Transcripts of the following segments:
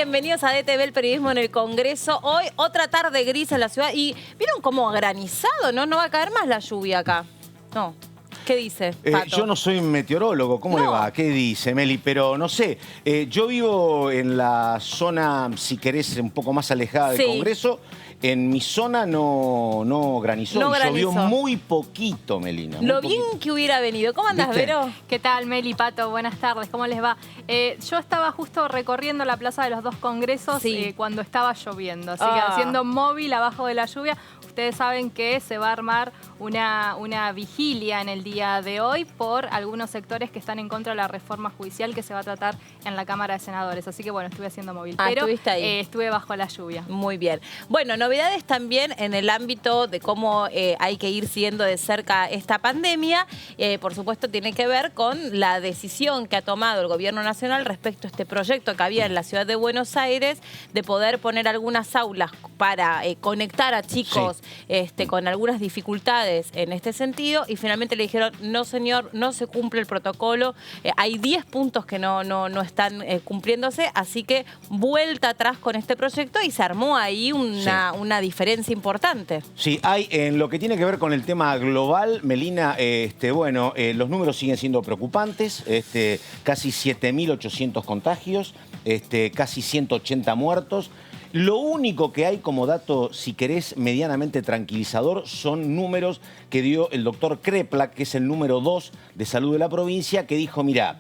Bienvenidos a DTV, el periodismo en el Congreso. Hoy otra tarde gris en la ciudad y ¿vieron cómo granizado? No va a caer más la lluvia acá. No. ¿Qué dice, Pato? Yo no soy meteorólogo, ¿cómo le va? ¿Qué dice, Meli? Pero no sé, yo vivo en la zona, si querés, un poco más alejada del Congreso. En mi zona no granizó, llovió muy poquito, Melina. Lo bien que hubiera venido. ¿Cómo andás, Vero? ¿Qué tal, Meli, Pato? Buenas tardes, ¿cómo les va? Yo estaba justo recorriendo la Plaza de los Dos Congresos cuando estaba lloviendo, así que haciendo móvil abajo de la lluvia. Ustedes saben que se va a armar una vigilia en el día de hoy por algunos sectores que están en contra de la reforma judicial que se va a tratar en la Cámara de Senadores. Así que bueno, estuve haciendo móvil. Pero ¿estuviste ahí? Estuve bajo la lluvia. Muy bien. Bueno, novedades también en el ámbito de cómo hay que ir siguiendo de cerca esta pandemia. Por supuesto, tiene que ver con la decisión que ha tomado el Gobierno Nacional respecto a este proyecto que había en la ciudad de Buenos Aires de poder poner algunas aulas para conectar a chicos con algunas dificultades en este sentido, y finalmente le dijeron, no señor, no se cumple el protocolo, hay 10 puntos que no están cumpliéndose, así que vuelta atrás con este proyecto y se armó ahí una diferencia importante. Sí, hay en lo que tiene que ver con el tema global, Melina, los números siguen siendo preocupantes, casi 7.800 contagios, casi 180 muertos. Lo único que hay como dato, si querés, medianamente tranquilizador, son números que dio el doctor Kreplak, que es el número 2 de salud de la provincia, que dijo, mirá,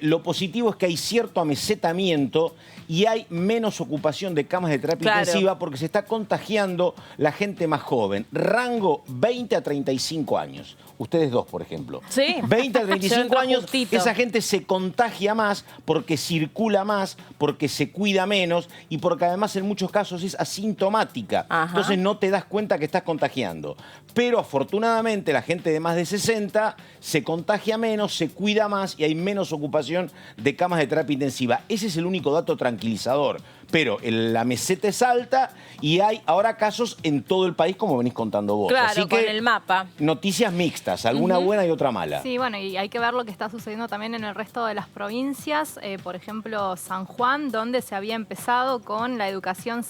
lo positivo es que hay cierto amesetamiento y hay menos ocupación de camas de terapia intensiva porque se está contagiando la gente más joven. Rango 20 a 35 años. Ustedes dos, por ejemplo. Sí. 20 a 35 años, justito. Esa gente se contagia más porque circula más, porque se cuida menos y porque además en muchos casos es asintomática. Entonces no te das cuenta que estás contagiando. Pero afortunadamente la gente de más de 60 se contagia menos, se cuida más y hay menos ocupación de camas de terapia intensiva. Ese es el único dato tranquilizador. Pero la meseta es alta y hay ahora casos en todo el país, como venís contando vos. Claro, así con que el mapa. Noticias mixtas, alguna buena y otra mala. Sí, bueno, y hay que ver lo que está sucediendo también en el resto de las provincias. Por ejemplo, San Juan, donde se había empezado con la educación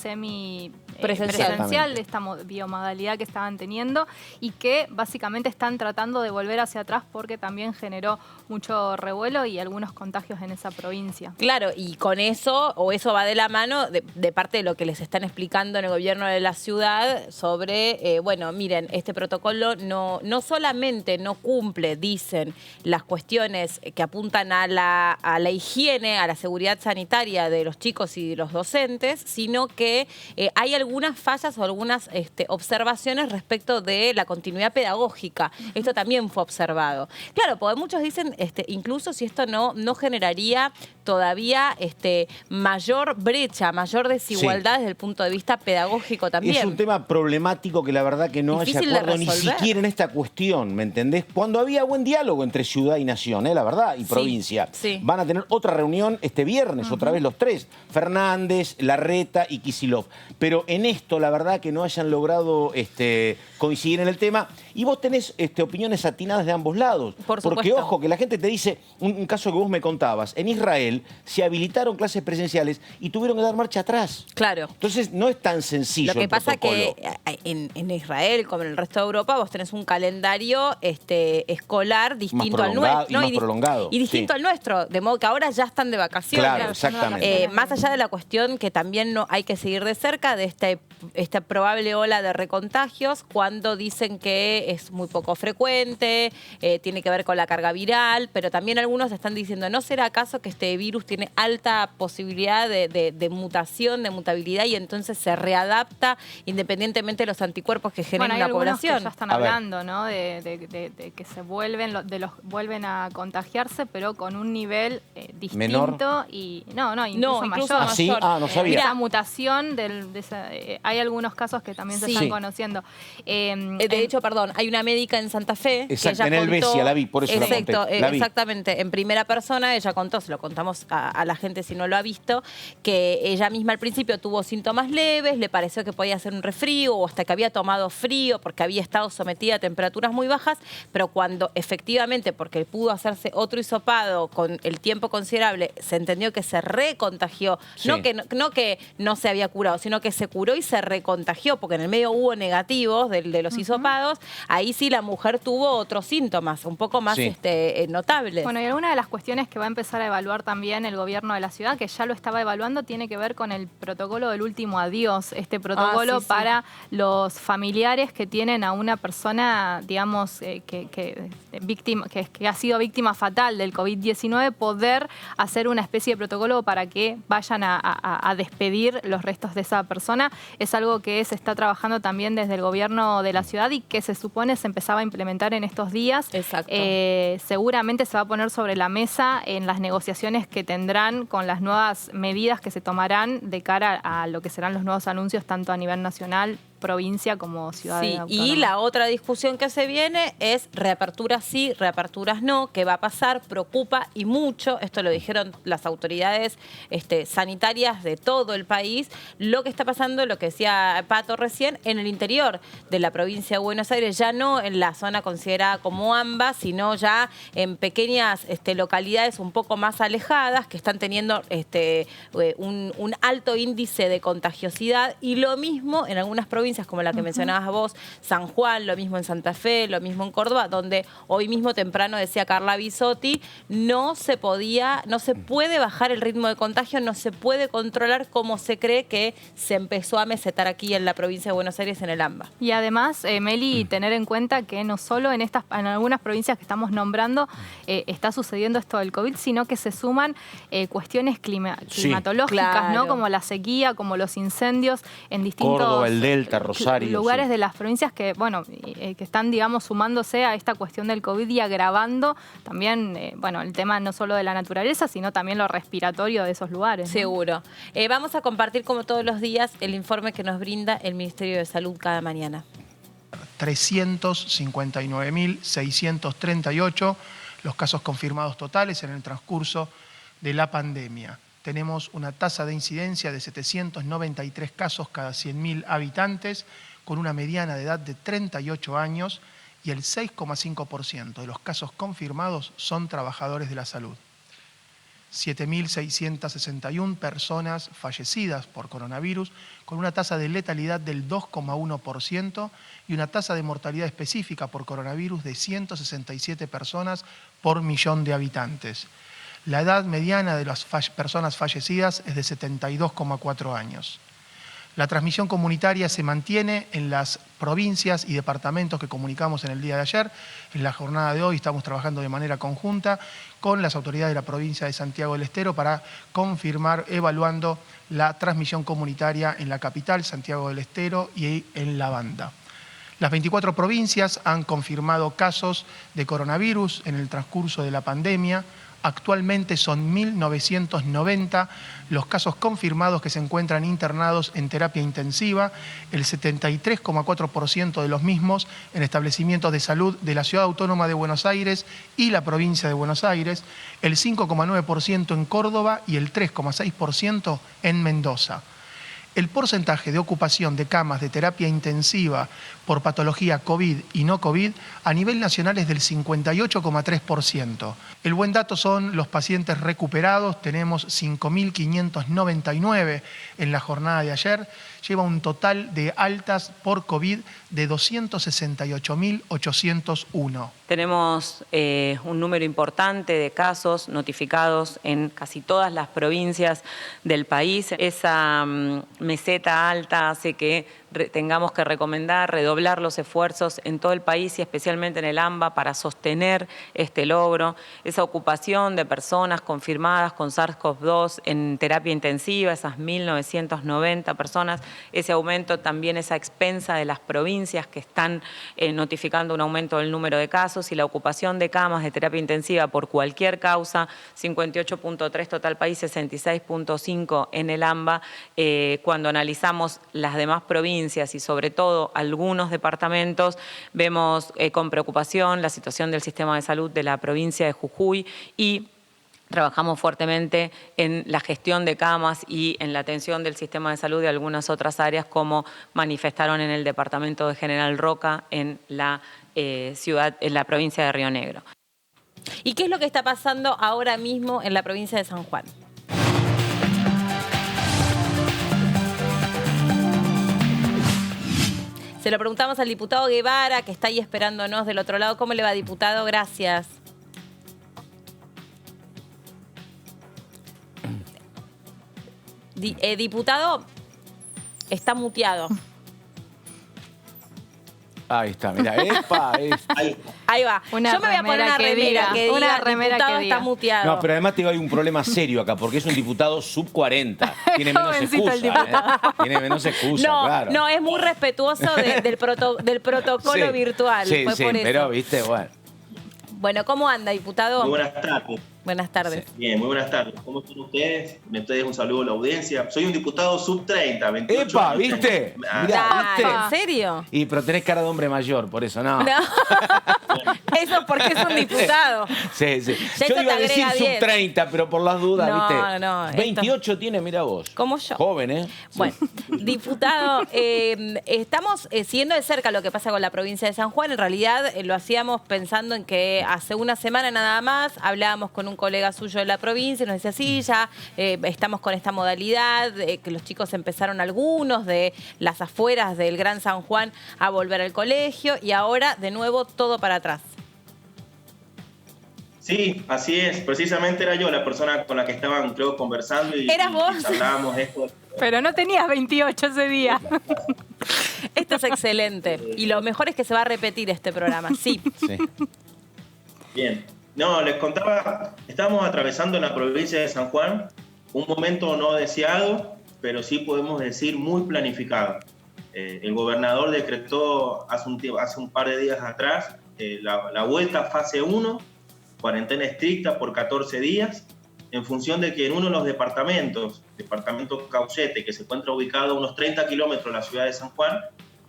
presencial de esta biomodalidad que estaban teniendo y que básicamente están tratando de volver hacia atrás porque también generó mucho revuelo y algunos contagios en esa provincia. Claro, y con eso, o eso va de la mano de parte de lo que les están explicando en el gobierno de la ciudad sobre, miren, este protocolo no solamente no cumple, dicen, las cuestiones que apuntan a la higiene, a la seguridad sanitaria de los chicos y de los docentes, sino que hay algunas fallas o algunas observaciones respecto de la continuidad pedagógica. Esto también fue observado. Claro, porque muchos dicen, incluso si esto no generaría todavía mayor brecha, mayor desigualdad desde el punto de vista pedagógico también. Es un tema problemático que la verdad que no haya acuerdo ni siquiera en esta cuestión, ¿me entendés? Cuando había buen diálogo entre ciudad y nación, la verdad, y provincia. Van a tener otra reunión este viernes, otra vez los tres, Fernández, Larreta y Kicillof. Pero en esto, la verdad que no hayan logrado coincidir en el tema. Y vos tenés opiniones atinadas de ambos lados. Por supuesto. Porque, ojo, que la gente te dice, un caso que vos me contabas, en Israel se habilitaron clases presenciales y tuvieron que dar marcha atrás. Claro. Entonces no es tan sencillo. Lo que pasa es que en Israel, como en el resto de Europa, vos tenés un calendario escolar distinto al nuestro. Más prolongado. Y distinto al nuestro, de modo que ahora ya están de vacaciones. Claro, exactamente. Más allá de la cuestión que también hay que seguir de cerca de esta probable ola de recontagios, cuando dicen que es muy poco frecuente, tiene que ver con la carga viral, pero también algunos están diciendo, ¿no será acaso que este virus tiene alta posibilidad de mutación, de mutabilidad y entonces se readapta independientemente de los anticuerpos que genera la población? Que ya están hablando, ¿no? De que se vuelven a contagiarse, pero con un nivel distinto. ¿Menor? Y incluso mayor. ¿Ah, sí? No sabía. Esa mutación, hay algunos casos que también se están conociendo. De hecho, perdón, hay una médica en Santa Fe que ella en el contó, Besia, la vi, por eso la conté. La vi. Exactamente, en primera persona ella contó, se lo contamos a la gente si no lo ha visto, que ella misma al principio tuvo síntomas leves, le pareció que podía ser un resfrío o hasta que había tomado frío porque había estado sometida a temperaturas muy bajas, pero cuando efectivamente, porque pudo hacerse otro hisopado con el tiempo considerable, se entendió que se recontagió, Sí. no que no se había curado, sino que se curó y se recontagió, porque en el medio hubo negativos de los hisopados, ahí sí la mujer tuvo otros síntomas, un poco más Sí. notables. Bueno, y alguna de las cuestiones que va a empezar a evaluar también el gobierno de la ciudad, que ya lo estaba evaluando, tiene que ver con el protocolo del último adiós. Este protocolo sí. para los familiares que tienen a una persona, digamos, que ha sido víctima fatal del COVID-19, poder hacer una especie de protocolo para que vayan a despedir los restos de esa persona. Es algo que se está trabajando también desde el gobierno de la ciudad y que se supone se empezaba a implementar en estos días. Exacto. Seguramente se va a poner sobre la mesa en las negociaciones que tendrán con las nuevas medidas que se tomarán de cara a lo que serán los nuevos anuncios tanto a nivel nacional, provincia como ciudad autónoma. Y la otra discusión que se viene es reaperturas sí, reaperturas no, qué va a pasar, preocupa y mucho, esto lo dijeron las autoridades sanitarias de todo el país, lo que está pasando, lo que decía Pato recién, en el interior de la provincia de Buenos Aires, ya no en la zona considerada como AMBA, sino ya en pequeñas localidades un poco más alejadas que están teniendo un alto índice de contagiosidad y lo mismo en algunas provincias como la que mencionabas vos, San Juan, lo mismo en Santa Fe, lo mismo en Córdoba, donde hoy mismo temprano decía Carla Bisotti, no se puede bajar el ritmo de contagio, no se puede controlar como se cree que se empezó a mesetar aquí en la provincia de Buenos Aires en el AMBA. Y además, Meli, tener en cuenta que no solo en algunas provincias que estamos nombrando está sucediendo esto del COVID, sino que se suman cuestiones climatológicas, claro. ¿no? Como la sequía, como los incendios en distintos Córdoba, el Delta, Rosario. lugares de las provincias que, bueno, que están, digamos, sumándose a esta cuestión del COVID y agravando también, el tema no solo de la naturaleza, sino también lo respiratorio de esos lugares, ¿no? Seguro. Vamos a compartir, como todos los días, el informe que nos brinda el Ministerio de Salud cada mañana. 359.638 los casos confirmados totales en el transcurso de la pandemia. Tenemos una tasa de incidencia de 793 casos cada 100.000 habitantes, con una mediana de edad de 38 años y el 6,5% de los casos confirmados son trabajadores de la salud. 7.661 personas fallecidas por coronavirus, con una tasa de letalidad del 2,1% y una tasa de mortalidad específica por coronavirus de 167 personas por millón de habitantes. La edad mediana de las personas fallecidas es de 72,4 años. La transmisión comunitaria se mantiene en las provincias y departamentos que comunicamos en el día de ayer. En la jornada de hoy estamos trabajando de manera conjunta con las autoridades de la provincia de Santiago del Estero para confirmar, evaluando la transmisión comunitaria en la capital, Santiago del Estero, y en La Banda. Las 24 provincias han confirmado casos de coronavirus en el transcurso de la pandemia. Actualmente son 1.990 los casos confirmados que se encuentran internados en terapia intensiva, el 73,4% de los mismos en establecimientos de salud de la Ciudad Autónoma de Buenos Aires y la provincia de Buenos Aires, el 5,9% en Córdoba y el 3,6% en Mendoza. El porcentaje de ocupación de camas de terapia intensiva por patología COVID y no COVID a nivel nacional es del 58,3%. El buen dato son los pacientes recuperados, tenemos 5.599 en la jornada de ayer, lleva un total de altas por COVID de 268.801. Tenemos un número importante de casos notificados en casi todas las provincias del país. Esa meseta alta hace que tengamos que redoblar los esfuerzos en todo el país y especialmente en el AMBA para sostener este logro. Esa ocupación de personas confirmadas con SARS-CoV-2 en terapia intensiva, esas 1.990 personas, ese aumento también es a expensa de las provincias que están notificando un aumento del número de casos, y la ocupación de camas de terapia intensiva por cualquier causa, 58,3 total país, 66,5 en el AMBA. Cuando analizamos las demás provincias, provincias y sobre todo algunos departamentos, vemos con preocupación la situación del sistema de salud de la provincia de Jujuy y trabajamos fuertemente en la gestión de camas y en la atención del sistema de salud de algunas otras áreas, como manifestaron en el departamento de General Roca, en la provincia de Río Negro. ¿Y qué es lo que está pasando ahora mismo en la provincia de San Juan? Se lo preguntamos al diputado Guevara, que está ahí esperándonos del otro lado. ¿Cómo le va, diputado? Gracias. Diputado, está muteado. Ahí está, mira, Ahí va. Yo me voy a poner una remera que diga, una remera diputado que diga. está muteado. No, pero además hay un problema serio acá, porque es un diputado sub 40. Tiene menos Jovencito el excusa, Tiene menos excusa, No, claro. no, es muy respetuoso del protocolo Sí, virtual. Sí, fue sí, por eso. pero viste, bueno. Bueno, ¿cómo anda, diputado? Muy buenas tardes. Buenas tardes. Bien, muy buenas tardes. ¿Cómo están ustedes? Ustedes un saludo a la audiencia. Soy un diputado sub 30, 28 ¡Epa! años. ¿Viste? Ah, Mirá, Dale, ¿viste? ¿en serio? Pero tenés cara de hombre mayor, por eso no. No. Eso porque es un diputado. Sí, sí. Ya Yo eso iba a te decir agrega sub 10. 30, pero por las dudas, No, ¿viste? no, 28 tiene, mira vos. Como yo. Joven, ¿eh? Bueno, diputado, estamos siguiendo de cerca lo que pasa con la provincia de San Juan. En realidad lo hacíamos pensando en que hace una semana nada más hablábamos con un colega suyo de la provincia y nos decía, sí, ya estamos con esta modalidad, que los chicos empezaron algunos de las afueras del Gran San Juan a volver al colegio y ahora de nuevo todo para atrás. Sí, así es. Precisamente era yo la persona con la que estaban, creo, conversando y ¿Eras vos? hablábamos esto. Pero no tenías 28 ese día. Esto es excelente y lo mejor es que se va a repetir este programa, sí. Sí. Bien. No, les contaba, estamos atravesando en la provincia de San Juan un momento no deseado, pero sí podemos decir muy planificado. El gobernador decretó hace un par de días atrás la vuelta a fase 1, cuarentena estricta por 14 días, en función de que en uno de los departamento Caucete, que se encuentra ubicado a unos 30 kilómetros de la ciudad de San Juan,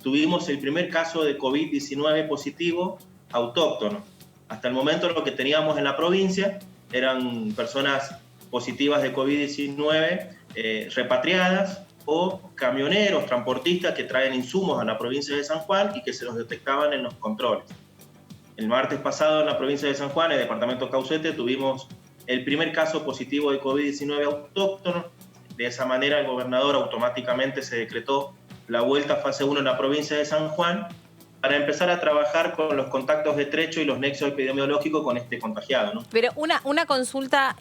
tuvimos el primer caso de COVID-19 positivo autóctono. Hasta el momento lo que teníamos en la provincia eran personas positivas de COVID-19 repatriadas o camioneros, transportistas que traen insumos a la provincia de San Juan y que se los detectaban en los controles. El martes pasado en la provincia de San Juan, en el departamento Caucete, tuvimos el primer caso positivo de COVID-19 autóctono. De esa manera el gobernador automáticamente se decretó la vuelta a fase 1 en la provincia de San Juan para empezar a trabajar con los contactos estrechos y los nexos epidemiológicos con este contagiado, ¿no? Pero una consulta,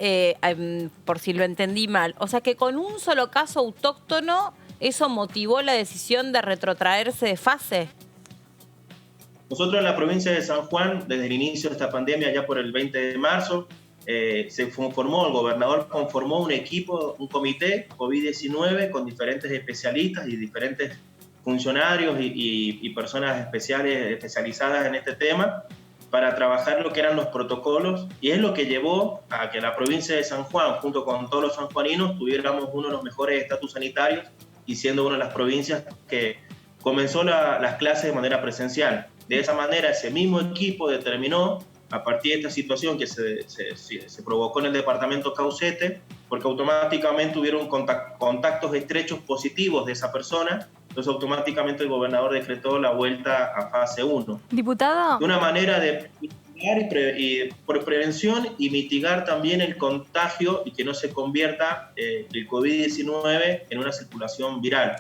por si lo entendí mal. O sea que con un solo caso autóctono, ¿eso motivó la decisión de retrotraerse de fase? Nosotros en la provincia de San Juan, desde el inicio de esta pandemia, ya por el 20 de marzo, el gobernador conformó un equipo, un comité COVID-19 con diferentes especialistas y diferentes funcionarios y personas especializadas en este tema para trabajar lo que eran los protocolos, y es lo que llevó a que la provincia de San Juan, junto con todos los sanjuaninos, tuviéramos uno de los mejores estatus sanitarios y siendo una de las provincias que comenzó las clases de manera presencial. De esa manera, ese mismo equipo determinó, a partir de esta situación que se provocó en el departamento Caucete, porque automáticamente hubieron contactos estrechos positivos de esa persona, entonces automáticamente el gobernador decretó la vuelta a fase 1. Diputado. De una manera de mitigar por prevención y mitigar también el contagio y que no se convierta el COVID-19 en una circulación viral.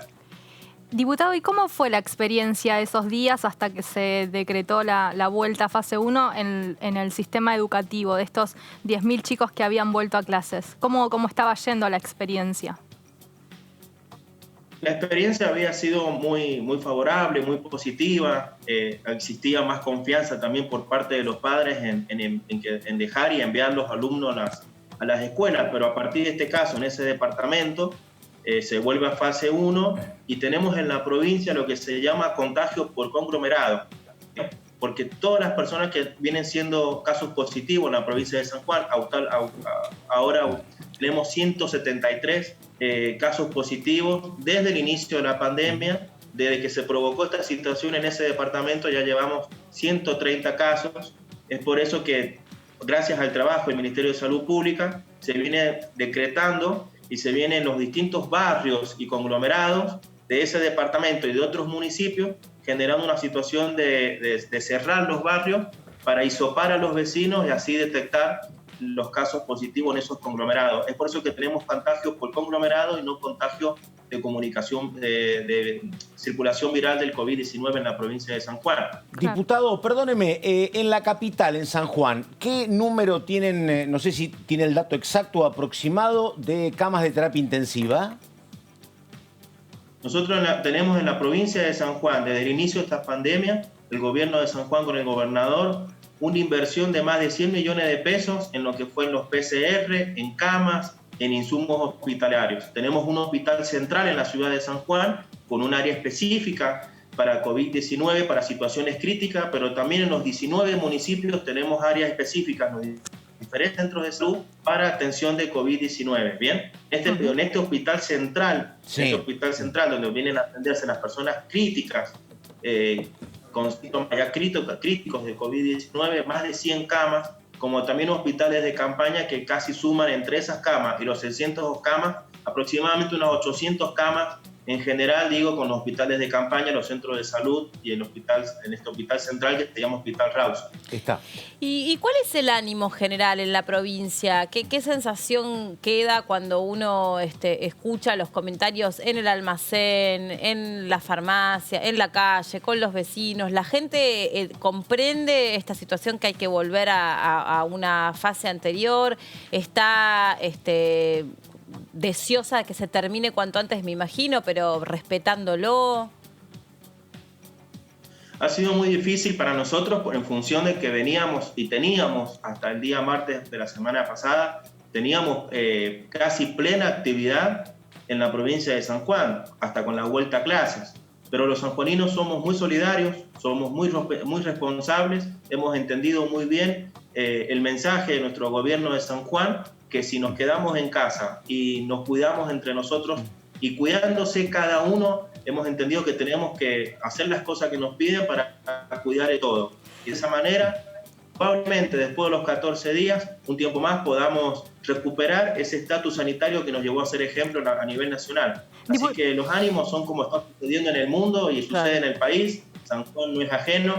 Diputado, ¿y cómo fue la experiencia esos días hasta que se decretó la vuelta a fase 1 en el sistema educativo de estos 10.000 chicos que habían vuelto a clases? ¿Cómo estaba yendo la experiencia? La experiencia había sido muy, muy favorable, muy positiva. Existía más confianza también por parte de los padres en dejar y enviar los alumnos a las escuelas, pero a partir de este caso, en ese departamento, se vuelve a fase 1 y tenemos en la provincia lo que se llama contagio por conglomerado, porque todas las personas que vienen siendo casos positivos en la provincia de San Juan, ahora tenemos 173 casos positivos desde el inicio de la pandemia, desde que se provocó esta situación en ese departamento ya llevamos 130 casos. Es por eso que, gracias al trabajo del Ministerio de Salud Pública, se viene decretando y se viene en los distintos barrios y conglomerados de ese departamento y de otros municipios, generando una situación de cerrar los barrios para hisopar a los vecinos y así detectar los casos positivos en esos conglomerados. Es por eso que tenemos contagios por conglomerado y no contagios de comunicación, de circulación viral del COVID-19 en la provincia de San Juan. Diputado, perdóneme, en la capital, en San Juan, ¿qué número tienen, no sé si tiene el dato exacto o aproximado, de camas de terapia intensiva? Nosotros tenemos en la provincia de San Juan, desde el inicio de esta pandemia, el gobierno de San Juan con el gobernador, una inversión de más de 100 millones de pesos en lo que fue en los PCR, en camas, en insumos hospitalarios. Tenemos un hospital central en la ciudad de San Juan con un área específica para COVID-19, para situaciones críticas, pero también en los 19 municipios tenemos áreas específicas en los diferentes centros de salud para atención de COVID-19. Bien, en este hospital central, donde vienen a atenderse las personas críticas, con síntomas ya críticos de COVID-19, más de 100 camas, como también hospitales de campaña que casi suman entre esas camas y los 600 camas, aproximadamente unas 800 camas en general, digo, con los hospitales de campaña, los centros de salud y en este hospital central que se llama Hospital Raus. Está. ¿Y cuál es el ánimo general en la provincia? ¿Qué sensación queda cuando uno escucha los comentarios en el almacén, en la farmacia, en la calle, con los vecinos? ¿La gente comprende esta situación que hay que volver a una fase anterior? ¿Está deseosa de que se termine cuanto antes, me imagino, pero respetándolo? Ha sido muy difícil para nosotros en función de que veníamos y teníamos hasta el día martes de la semana pasada, teníamos casi plena actividad en la provincia de San Juan, hasta con la vuelta a clases. Pero los sanjuaninos somos muy solidarios, somos muy responsables, hemos entendido muy bien el mensaje de nuestro gobierno de San Juan, que si nos quedamos en casa y nos cuidamos entre nosotros y cuidándose cada uno, hemos entendido que tenemos que hacer las cosas que nos piden para cuidar de todo. Y de esa manera, probablemente después de los 14 días, un tiempo más, podamos recuperar ese estatus sanitario que nos llevó a ser ejemplo a nivel nacional. Así que los ánimos son como están sucediendo en el mundo y sucede en el país. San Juan no es ajeno.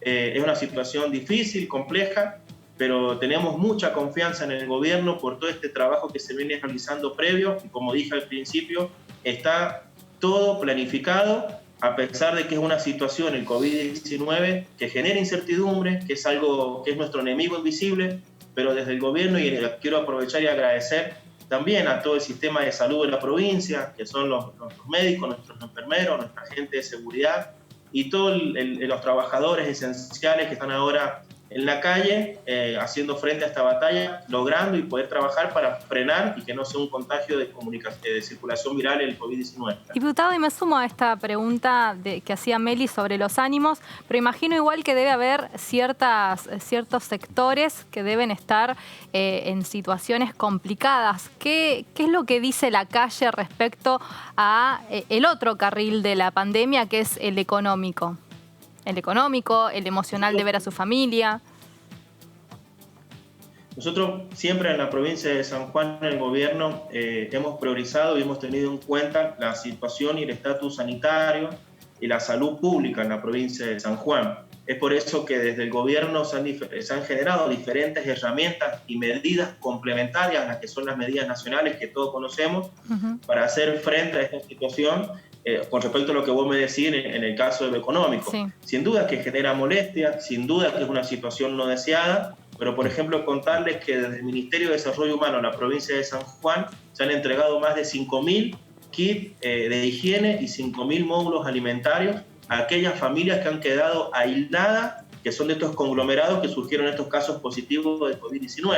Es una situación difícil, compleja, pero tenemos mucha confianza en el gobierno por todo este trabajo que se viene realizando previo, y como dije al principio, está todo planificado, a pesar de que es una situación, el COVID-19, que genera incertidumbre, que es algo que es nuestro enemigo invisible, pero desde el gobierno, y quiero aprovechar y agradecer también a todo el sistema de salud de la provincia, que son nuestros médicos, nuestros enfermeros, nuestra gente de seguridad, y todos los trabajadores esenciales que están ahora en la calle, haciendo frente a esta batalla, logrando y poder trabajar para frenar y que no sea un contagio de circulación viral el COVID-19. Diputado, y me sumo a esta pregunta que hacía Meli sobre los ánimos, pero imagino igual que debe haber ciertos sectores que deben estar en situaciones complicadas. ¿Qué es lo que dice la calle respecto a el otro carril de la pandemia, que es el económico? El económico, el emocional de ver a su familia. Nosotros siempre en la provincia de San Juan, en el gobierno, hemos priorizado y hemos tenido en cuenta la situación y el estatus sanitario y la salud pública en la provincia de San Juan. Es por eso que desde el gobierno se han generado diferentes herramientas y medidas complementarias a las que son las medidas nacionales que todos conocemos para hacer frente a esta situación. Con respecto a lo que vos me decís en el caso de lo económico. Sí. Sin duda que genera molestia, sin duda que es una situación no deseada, pero por ejemplo contarles que desde el Ministerio de Desarrollo Humano en la provincia de San Juan se han entregado más de 5.000 kits de higiene y 5.000 módulos alimentarios a aquellas familias que han quedado aisladas, que son de estos conglomerados que surgieron estos casos positivos de COVID-19.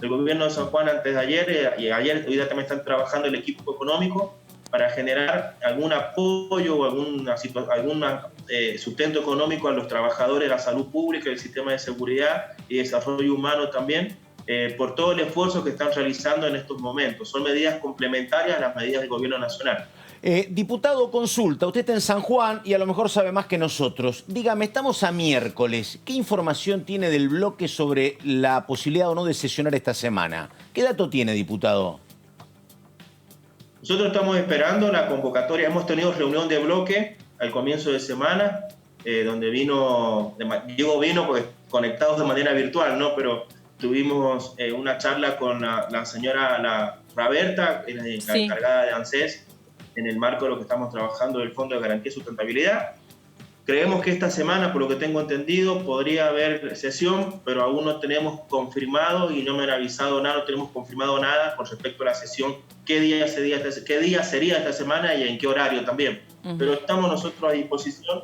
El gobierno de San Juan antes de ayer y ayer hoy también están trabajando el equipo económico para generar algún apoyo o algún sustento económico a los trabajadores de la salud pública, del sistema de seguridad y desarrollo humano también, por todo el esfuerzo que están realizando en estos momentos. Son medidas complementarias a las medidas del gobierno nacional. Diputado, consulta, usted está en San Juan y a lo mejor sabe más que nosotros. Dígame, estamos a miércoles. ¿Qué información tiene del bloque sobre la posibilidad o no de sesionar esta semana? ¿Qué dato tiene, diputado? Nosotros estamos esperando la convocatoria. Hemos tenido reunión de bloque al comienzo de semana, donde digo vino porque conectados de manera virtual, ¿no? Pero tuvimos una charla con la señora Roberta, la encargada de ANSES, en el marco de lo que estamos trabajando del Fondo de Garantía y Sustentabilidad. Creemos que esta semana, por lo que tengo entendido, podría haber sesión, pero aún no tenemos confirmado y no me han avisado nada, no tenemos confirmado nada con respecto a la sesión, qué día sería esta semana y en qué horario también. Pero estamos nosotros a disposición,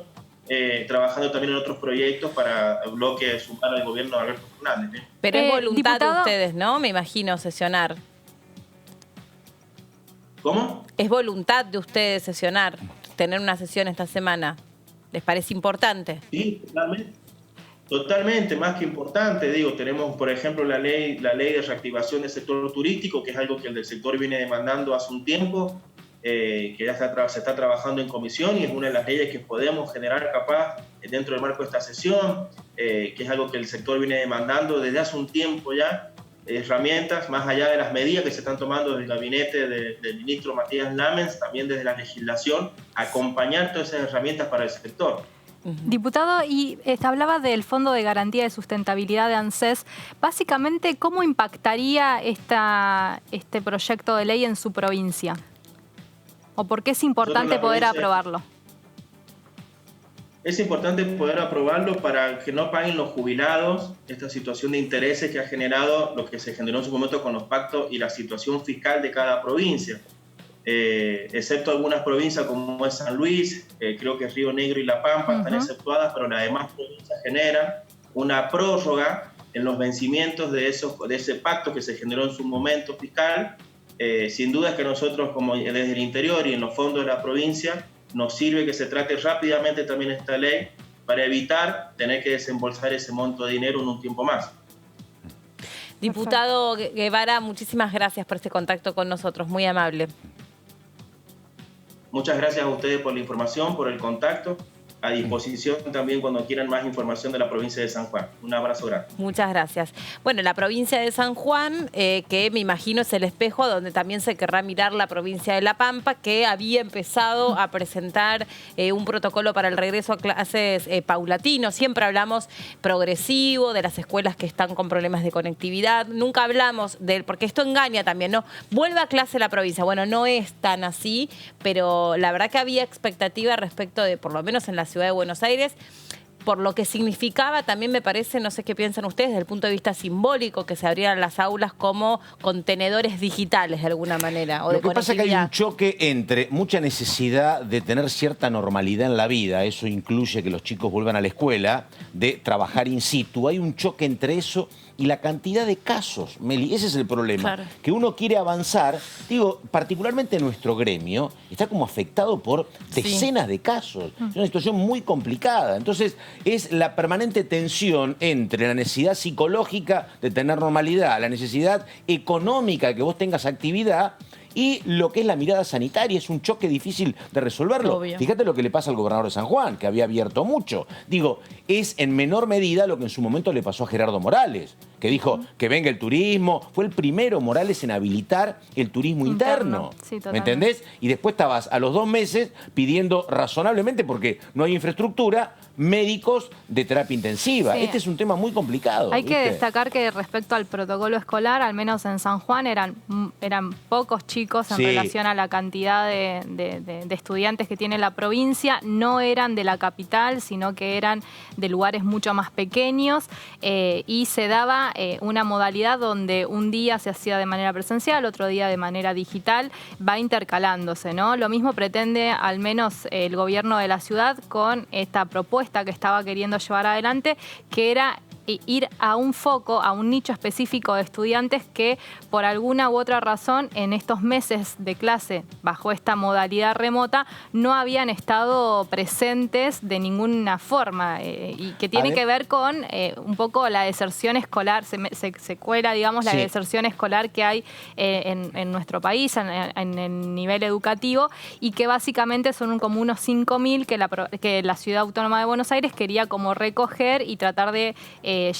trabajando también en otros proyectos para el bloque sumar al gobierno de Alberto Fernández. Pero es voluntad diputado, de ustedes, ¿no? Me imagino sesionar. ¿Cómo? Es voluntad de ustedes sesionar, tener una sesión esta semana. ¿Les parece importante? Sí, totalmente, más que importante. Digo, tenemos, por ejemplo, la ley de reactivación del sector turístico, que es algo que el del sector viene demandando hace un tiempo, que ya se está trabajando en comisión y es una de las leyes que podemos generar capaz dentro del marco de esta sesión, que es algo que el sector viene demandando desde hace un tiempo ya, herramientas más allá de las medidas que se están tomando desde el gabinete del ministro Matías Lamens, también desde la legislación, acompañar todas esas herramientas para el sector. Diputado, y hablaba del Fondo de Garantía de Sustentabilidad de ANSES. Básicamente, ¿cómo impactaría este proyecto de ley en su provincia? ¿O por qué es importante poder aprobarlo? Es importante poder aprobarlo para que no paguen los jubilados esta situación de intereses que ha generado lo que se generó en su momento con los pactos y la situación fiscal de cada provincia. Excepto algunas provincias como es San Luis, creo que Río Negro y La Pampa están exceptuadas, pero las demás provincias generan una prórroga en los vencimientos de ese pacto que se generó en su momento fiscal. Sin duda es que nosotros, como desde el interior y en los fondos de la provincia, nos sirve que se trate rápidamente también esta ley para evitar tener que desembolsar ese monto de dinero en un tiempo más. Diputado Guevara, muchísimas gracias por este contacto con nosotros, muy amable. Muchas gracias a ustedes por la información, por el contacto. A disposición también cuando quieran más información de la provincia de San Juan. Un abrazo grande. Muchas gracias. Bueno, la provincia de San Juan, que me imagino es el espejo donde también se querrá mirar la provincia de La Pampa, que había empezado a presentar un protocolo para el regreso a clases paulatino. Siempre hablamos progresivo, de las escuelas que están con problemas de conectividad. Nunca hablamos porque esto engaña también, ¿no? Vuelve a clase la provincia. Bueno, no es tan así, pero la verdad que había expectativa respecto de, por lo menos en la ciudad de Buenos Aires, por lo que significaba también me parece, no sé qué piensan ustedes, desde el punto de vista simbólico, que se abrieran las aulas como contenedores digitales de alguna manera. O lo de que pasa es que hay un choque entre mucha necesidad de tener cierta normalidad en la vida, eso incluye que los chicos vuelvan a la escuela, de trabajar in situ. Hay un choque entre eso y la cantidad de casos, Meli, ese es el problema. Claro. Que uno quiere avanzar, digo, particularmente nuestro gremio, está como afectado por decenas de casos. Es una situación muy complicada. Entonces, es la permanente tensión entre la necesidad psicológica de tener normalidad, la necesidad económica de que vos tengas actividad y lo que es la mirada sanitaria. Es un choque difícil de resolverlo. Obvio. Fíjate lo que le pasa al gobernador de San Juan, que había abierto mucho. Digo, es en menor medida lo que en su momento le pasó a Gerardo Morales, que dijo que venga el turismo. Fue el primero, Morales, en habilitar el turismo interno. Sí, ¿Me entendés? Y después estabas a los 2 meses pidiendo razonablemente, porque no hay infraestructura, médicos de terapia intensiva. Sí. Este es un tema muy complicado. Hay que destacar que respecto al protocolo escolar, al menos en San Juan, eran pocos chicos en relación a la cantidad de estudiantes que tiene la provincia. No eran de la capital, sino que eran de lugares mucho más pequeños y se daba una modalidad donde un día se hacía de manera presencial, otro día de manera digital, va intercalándose, ¿no? Lo mismo pretende al menos el gobierno de la ciudad con esta propuesta que estaba queriendo llevar adelante, que era ir a un foco, a un nicho específico de estudiantes que por alguna u otra razón en estos meses de clase bajo esta modalidad remota no habían estado presentes de ninguna forma y que tiene que ver con un poco la deserción escolar, se cuela, digamos, la deserción escolar que hay en nuestro país, en el nivel educativo, y que básicamente son como unos 5.000 que la Ciudad Autónoma de Buenos Aires quería como recoger y tratar de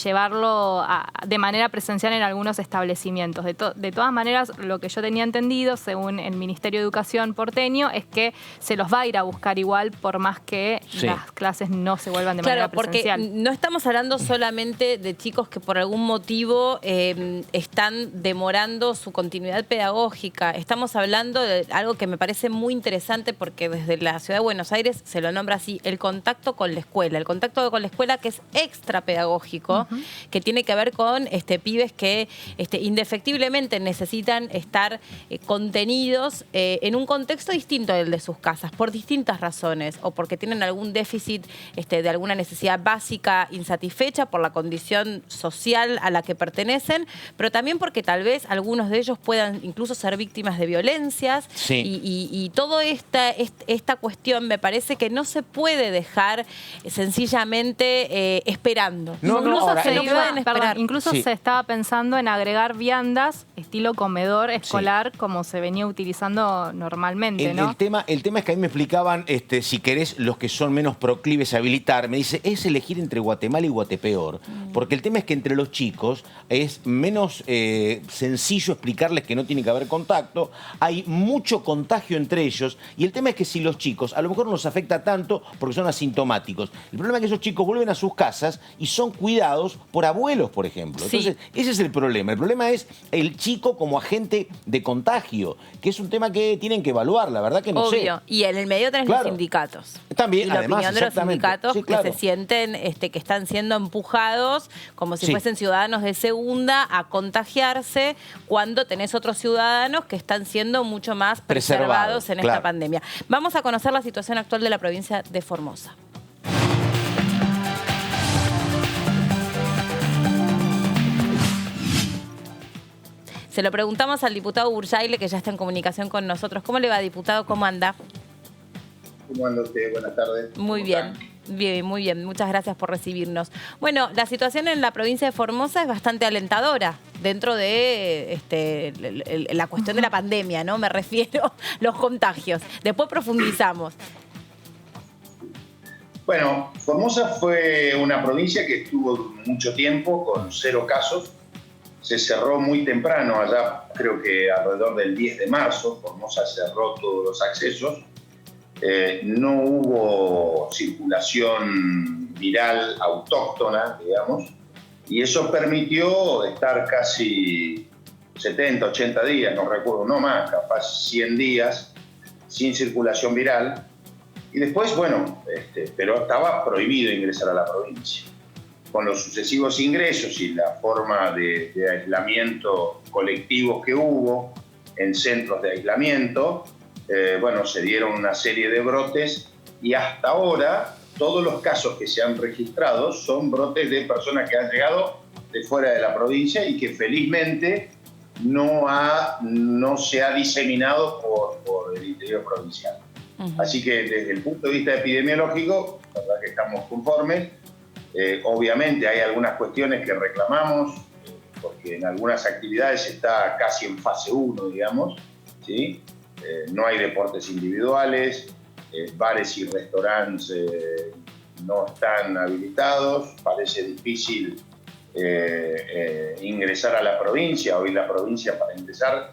llevarlo de manera presencial en algunos establecimientos. De todas maneras, lo que yo tenía entendido, según el Ministerio de Educación porteño, es que se los va a ir a buscar igual por más que las clases no se vuelvan de manera presencial. Porque no estamos hablando solamente de chicos que por algún motivo están demorando su continuidad pedagógica. Estamos hablando de algo que me parece muy interesante porque desde la Ciudad de Buenos Aires se lo nombra así, el contacto con la escuela. El contacto con la escuela que es extra pedagógico, que tiene que ver con pibes que indefectiblemente necesitan estar contenidos en un contexto distinto del de sus casas, por distintas razones, o porque tienen algún déficit de alguna necesidad básica insatisfecha por la condición social a la que pertenecen, pero también porque tal vez algunos de ellos puedan incluso ser víctimas de violencias y toda esta cuestión me parece que no se puede dejar sencillamente esperando. Incluso se estaba pensando en agregar viandas estilo comedor escolar como se venía utilizando normalmente, ¿no? El tema es que a mí me explicaban, si querés, los que son menos proclives a habilitar, me dice, es elegir entre Guatemala y Guatepeor, porque el tema es que entre los chicos es menos sencillo explicarles que no tiene que haber contacto, hay mucho contagio entre ellos, y el tema es que si los chicos, a lo mejor no nos afecta tanto porque son asintomáticos, el problema es que esos chicos vuelven a sus casas y son cuidados por abuelos, por ejemplo. Entonces, ese es el problema. El problema es el chico como agente de contagio, que es un tema que tienen que evaluar, la verdad que no sé. Y en el medio tenés los sindicatos. También, y la además, opinión de los sindicatos que se sienten que están siendo empujados como si fuesen ciudadanos de segunda a contagiarse cuando tenés otros ciudadanos que están siendo mucho más preservados en esta pandemia. Vamos a conocer la situación actual de la provincia de Formosa. Se lo preguntamos al diputado Burjaile, que ya está en comunicación con nosotros. ¿Cómo le va, diputado? ¿Cómo anda? ¿Cómo anda usted? Buenas tardes. Muy bien. Bien, muy bien. Muchas gracias por recibirnos. Bueno, la situación en la provincia de Formosa es bastante alentadora dentro de la cuestión de la pandemia, ¿no? Me refiero a los contagios. Después profundizamos. Bueno, Formosa fue una provincia que estuvo mucho tiempo con 0 casos. Se cerró muy temprano, allá creo que alrededor del 10 de marzo, Formosa cerró todos los accesos. No hubo circulación viral autóctona, digamos, y eso permitió estar casi 70, 80 días, no recuerdo, no más, capaz 100 días sin circulación viral. Y después, bueno, pero estaba prohibido ingresar a la provincia. Con los sucesivos ingresos y la forma de aislamiento colectivo que hubo en centros de aislamiento, bueno, se dieron una serie de brotes y hasta ahora todos los casos que se han registrado son brotes de personas que han llegado de fuera de la provincia y que felizmente no se ha diseminado por el interior provincial. Así que desde el punto de vista epidemiológico, la verdad que estamos conformes. Obviamente hay algunas cuestiones que reclamamos, porque en algunas actividades está casi en fase 1, digamos, ¿sí? No hay deportes individuales, bares y restaurantes no están habilitados, parece difícil ingresar a la provincia. Hoy la provincia, para ingresar,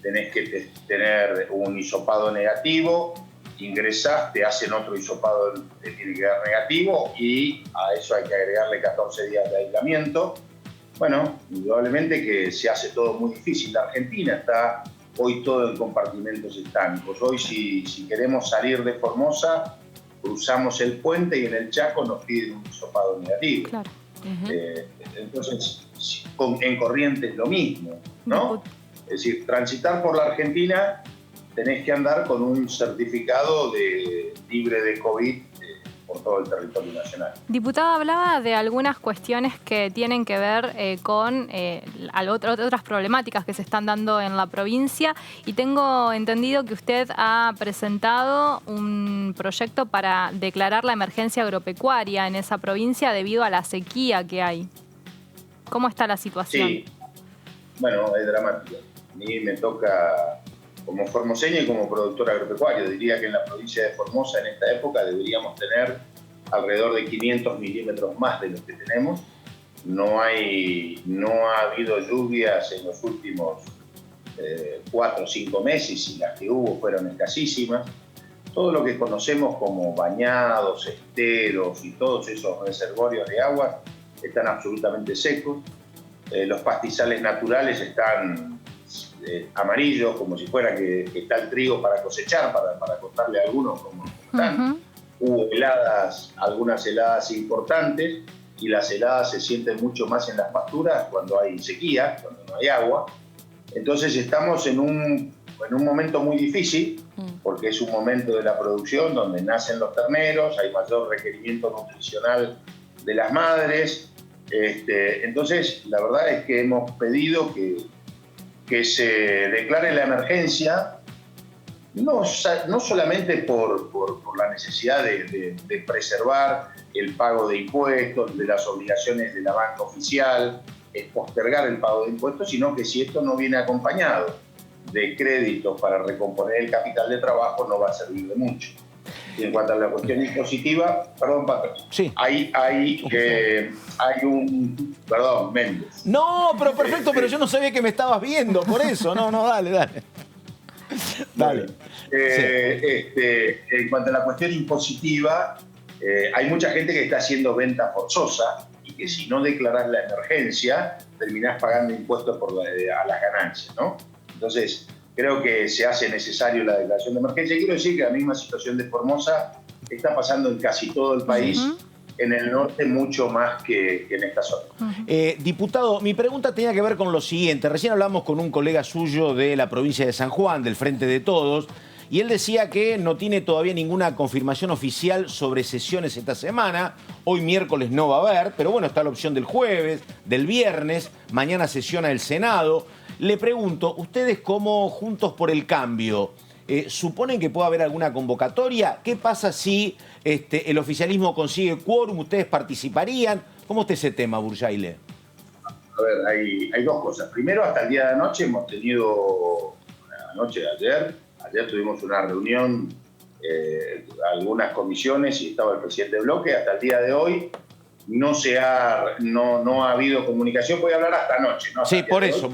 tenés que tener un hisopado negativo, ingresás, te hacen otro hisopado que tiene que dar negativo y a eso hay que agregarle 14 días de aislamiento. Bueno, indudablemente que se hace todo muy difícil. La Argentina está hoy todo en compartimentos estánicos. Hoy si queremos salir de Formosa, cruzamos el puente y en el Chaco nos piden un hisopado negativo. Claro. Entonces, en Corrientes lo mismo, ¿no? Es decir, transitar por la Argentina tenés que andar con un certificado libre de COVID por todo el territorio nacional. Diputado, hablaba de algunas cuestiones que tienen que ver con otras problemáticas que se están dando en la provincia, y tengo entendido que usted ha presentado un proyecto para declarar la emergencia agropecuaria en esa provincia debido a la sequía que hay. ¿Cómo está la situación? Sí, bueno, es dramático. A mí me toca, como formoseño y como productor agropecuario, diría que en la provincia de Formosa en esta época deberíamos tener alrededor de 500 milímetros más de lo que tenemos. No ha habido lluvias en los últimos 4 o 5 meses, y las que hubo fueron escasísimas. Todo lo que conocemos como bañados, esteros y todos esos reservorios de agua están absolutamente secos. Los pastizales naturales están amarillos, como si fuera que está el trigo para cosechar, para contarle a algunos cómo están. Hubo heladas, algunas heladas importantes, y las heladas se sienten mucho más en las pasturas cuando hay sequía, cuando no hay agua. Entonces estamos en un momento muy difícil, porque es un momento de la producción donde nacen los terneros, hay mayor requerimiento nutricional de las madres. Entonces, la verdad es que hemos pedido que se declare la emergencia, no solamente por la necesidad de preservar el pago de impuestos, de las obligaciones de la banca oficial, postergar el pago de impuestos, sino que si esto no viene acompañado de créditos para recomponer el capital de trabajo, no va a servir de mucho. Y en cuanto a la cuestión impositiva, perdón, Pato, sí. hay un... Perdón, Méndez. No, pero perfecto, pero yo no sabía que me estabas viendo, por eso. No, dale. Dale. En cuanto a la cuestión impositiva, hay mucha gente que está haciendo venta forzosa y que si no declarás la emergencia, terminás pagando impuestos a las ganancias, ¿no? Entonces, creo que se hace necesario la declaración de emergencia. Quiero decir que la misma situación de Formosa está pasando en casi todo el país, en el norte mucho más que en esta zona. Diputado, mi pregunta tenía que ver con lo siguiente. Recién hablamos con un colega suyo de la provincia de San Juan, del Frente de Todos, y él decía que no tiene todavía ninguna confirmación oficial sobre sesiones esta semana. Hoy miércoles no va a haber, pero bueno, está la opción del jueves, del viernes, mañana sesiona el Senado. Le pregunto, ¿ustedes como Juntos por el Cambio suponen que puede haber alguna convocatoria? ¿Qué pasa si el oficialismo consigue quórum? ¿Ustedes participarían? ¿Cómo está ese tema, Burjaile? A ver, hay dos cosas. Primero, hasta el día de anoche hemos tenido, anoche de ayer tuvimos una reunión, algunas comisiones, y estaba el presidente de bloque. Hasta el día de hoy no ha habido comunicación. Voy a hablar hasta anoche, ¿no? Sí, por eso.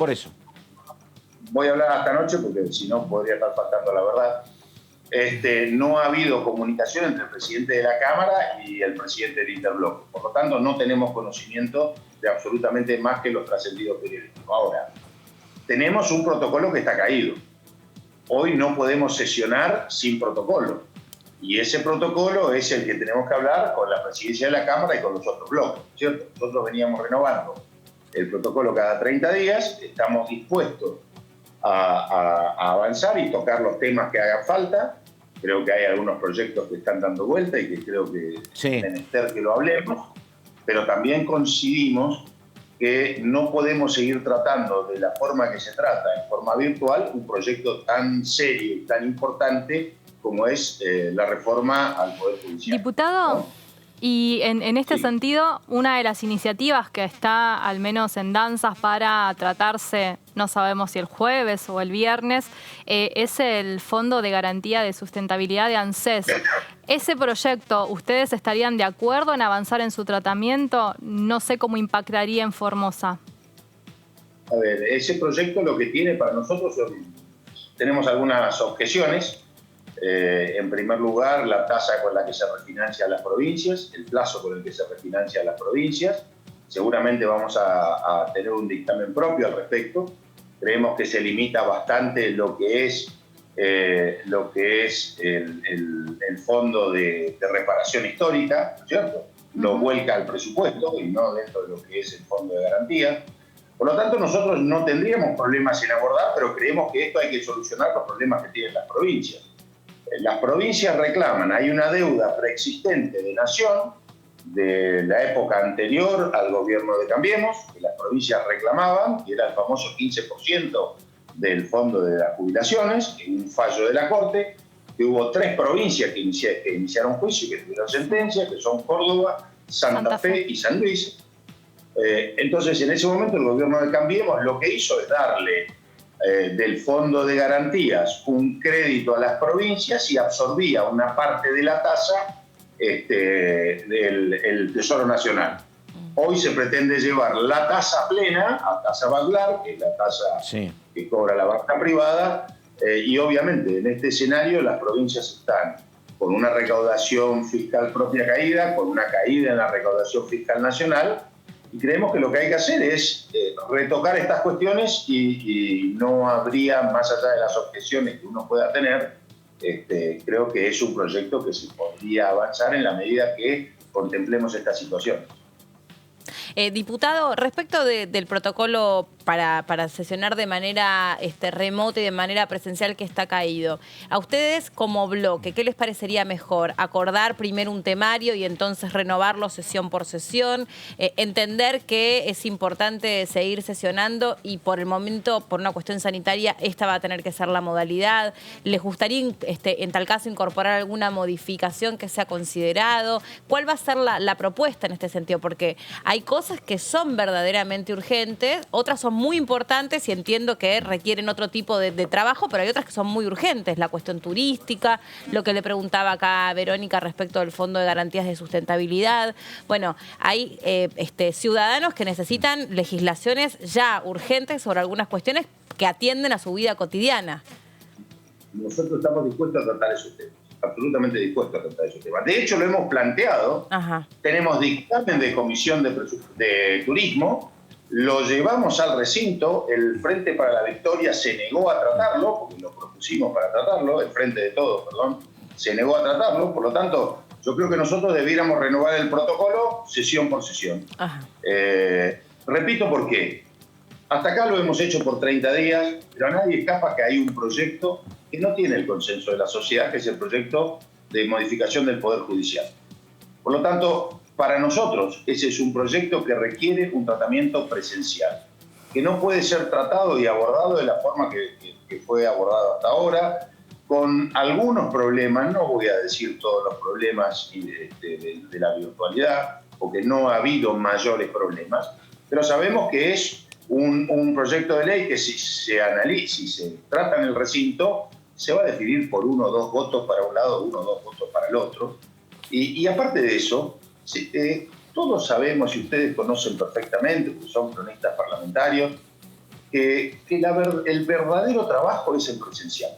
Voy a hablar hasta anoche porque si no podría estar faltando la verdad. No ha habido comunicación entre el presidente de la Cámara y el presidente del Interbloque. Por lo tanto, no tenemos conocimiento de absolutamente más que los trascendidos periodísticos. Ahora, tenemos un protocolo que está caído. Hoy no podemos sesionar sin protocolo. Y ese protocolo es el que tenemos que hablar con la presidencia de la Cámara y con los otros bloques, ¿cierto? Nosotros veníamos renovando el protocolo cada 30 días, estamos dispuestos a avanzar y tocar los temas que hagan falta. Creo que hay algunos proyectos que están dando vuelta y que creo que es menester que lo hablemos, pero también coincidimos que no podemos seguir tratando de la forma que se trata, en forma virtual, un proyecto tan serio y tan importante como es la reforma al Poder Judicial. Diputado, ¿no? Y en este sentido, una de las iniciativas que está al menos en danzas para tratarse, no sabemos si el jueves o el viernes, es el Fondo de Garantía de Sustentabilidad de ANSES. Ese proyecto, ¿ustedes estarían de acuerdo en avanzar en su tratamiento? No sé cómo impactaría en Formosa. A ver, ese proyecto lo que tiene para nosotros tenemos algunas objeciones. En primer lugar, la tasa con la que se refinancian las provincias, el plazo con el que se refinancian las provincias. Seguramente vamos a tener un dictamen propio al respecto. Creemos que se limita bastante lo que es el fondo de reparación histórica, ¿no es cierto? Lo vuelca al presupuesto y no dentro de lo que es el fondo de garantía. Por lo tanto, nosotros no tendríamos problemas en abordar, pero creemos que esto hay que solucionar los problemas que tienen las provincias. Las provincias reclaman, hay una deuda preexistente de Nación de la época anterior al gobierno de Cambiemos, que las provincias reclamaban, que era el famoso 15% del fondo de las jubilaciones, en un fallo de la Corte, que hubo 3 provincias que iniciaron juicio y que tuvieron sentencia, que son Córdoba, Santa Fe y San Luis. Entonces, en ese momento el gobierno de Cambiemos lo que hizo es darle del fondo de garantías un crédito a las provincias y absorbía una parte de la tasa del Tesoro Nacional. Hoy se pretende llevar la tasa plena a tasa Baglar, que es la tasa que cobra la banca privada, y obviamente en este escenario las provincias están con una recaudación fiscal propia caída, con una caída en la recaudación fiscal nacional, y creemos que lo que hay que hacer es retocar estas cuestiones y no habría, más allá de las objeciones que uno pueda tener, creo que es un proyecto que se podría avanzar en la medida que contemplemos esta situación. Diputado, respecto del protocolo para sesionar de manera remota y de manera presencial que está caído, a ustedes como bloque, ¿qué les parecería mejor? ¿Acordar primero un temario y entonces renovarlo sesión por sesión? ¿Entender que es importante seguir sesionando y por el momento, por una cuestión sanitaria, esta va a tener que ser la modalidad? ¿Les gustaría en tal caso incorporar alguna modificación que sea considerado? ¿Cuál va a ser la propuesta en este sentido? Porque hay cosas que son verdaderamente urgentes, otras son muy importantes y entiendo que requieren otro tipo de trabajo, pero hay otras que son muy urgentes. La cuestión turística, lo que le preguntaba acá a Verónica respecto del Fondo de Garantías de Sustentabilidad. Bueno, hay ciudadanos que necesitan legislaciones ya urgentes sobre algunas cuestiones que atienden a su vida cotidiana. Nosotros estamos dispuestos a tratar esos temas, absolutamente dispuestos a tratar esos temas. De hecho, lo hemos planteado. Ajá. Tenemos dictamen de Comisión de Turismo, lo llevamos al recinto, el Frente para la Victoria se negó a tratarlo, porque lo propusimos para tratarlo, el Frente de Todos, perdón, se negó a tratarlo, por lo tanto, yo creo que nosotros debiéramos renovar el protocolo sesión por sesión. Repito por qué. Hasta acá lo hemos hecho por 30 días, pero a nadie escapa que hay un proyecto que no tiene el consenso de la sociedad, que es el proyecto de modificación del Poder Judicial. Por lo tanto, para nosotros ese es un proyecto que requiere un tratamiento presencial, que no puede ser tratado y abordado de la forma que fue abordado hasta ahora, con algunos problemas, no voy a decir todos los problemas de la virtualidad, porque no ha habido mayores problemas, pero sabemos que es un proyecto de ley que si se analiza, si se trata en el recinto, se va a decidir por 1 o 2 votos para un lado, 1 o 2 votos para el otro. Y aparte de eso, todos sabemos y ustedes conocen perfectamente, porque son cronistas parlamentarios, que el verdadero trabajo es el presencial.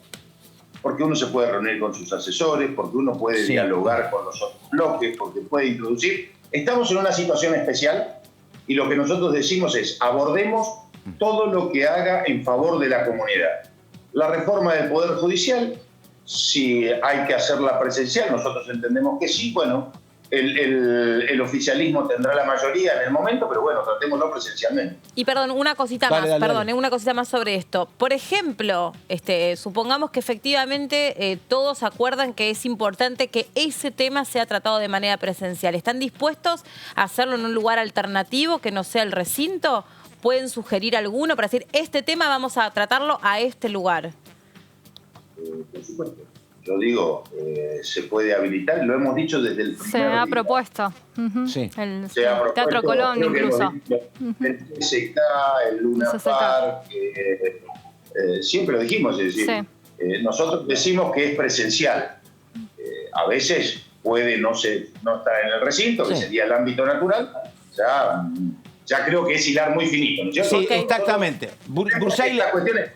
Porque uno se puede reunir con sus asesores, porque uno puede dialogar con los otros bloques, porque puede introducir. Estamos en una situación especial y lo que nosotros decimos es abordemos todo lo que haga en favor de la comunidad. La reforma del Poder Judicial, si hay que hacerla presencial, nosotros entendemos que sí, bueno, el oficialismo tendrá la mayoría en el momento, pero bueno, tratémoslo presencialmente. Y perdón, una cosita una cosita más sobre esto. Por ejemplo, supongamos que efectivamente todos acuerdan que es importante que ese tema sea tratado de manera presencial. ¿Están dispuestos a hacerlo en un lugar alternativo que no sea el recinto? ¿Pueden sugerir alguno para decir, este tema vamos a tratarlo a este lugar? Por supuesto. Yo digo, se puede habilitar, lo hemos dicho desde el primer día. Se ha propuesto. El Teatro Colón incluso. El TSK, el Luna Park, siempre lo dijimos, es decir, nosotros decimos que es presencial. A veces puede no estar en el recinto, que sería el ámbito natural, ya creo que es hilar muy finito, ¿no es cierto? Sí, exactamente. Estas cuestiones.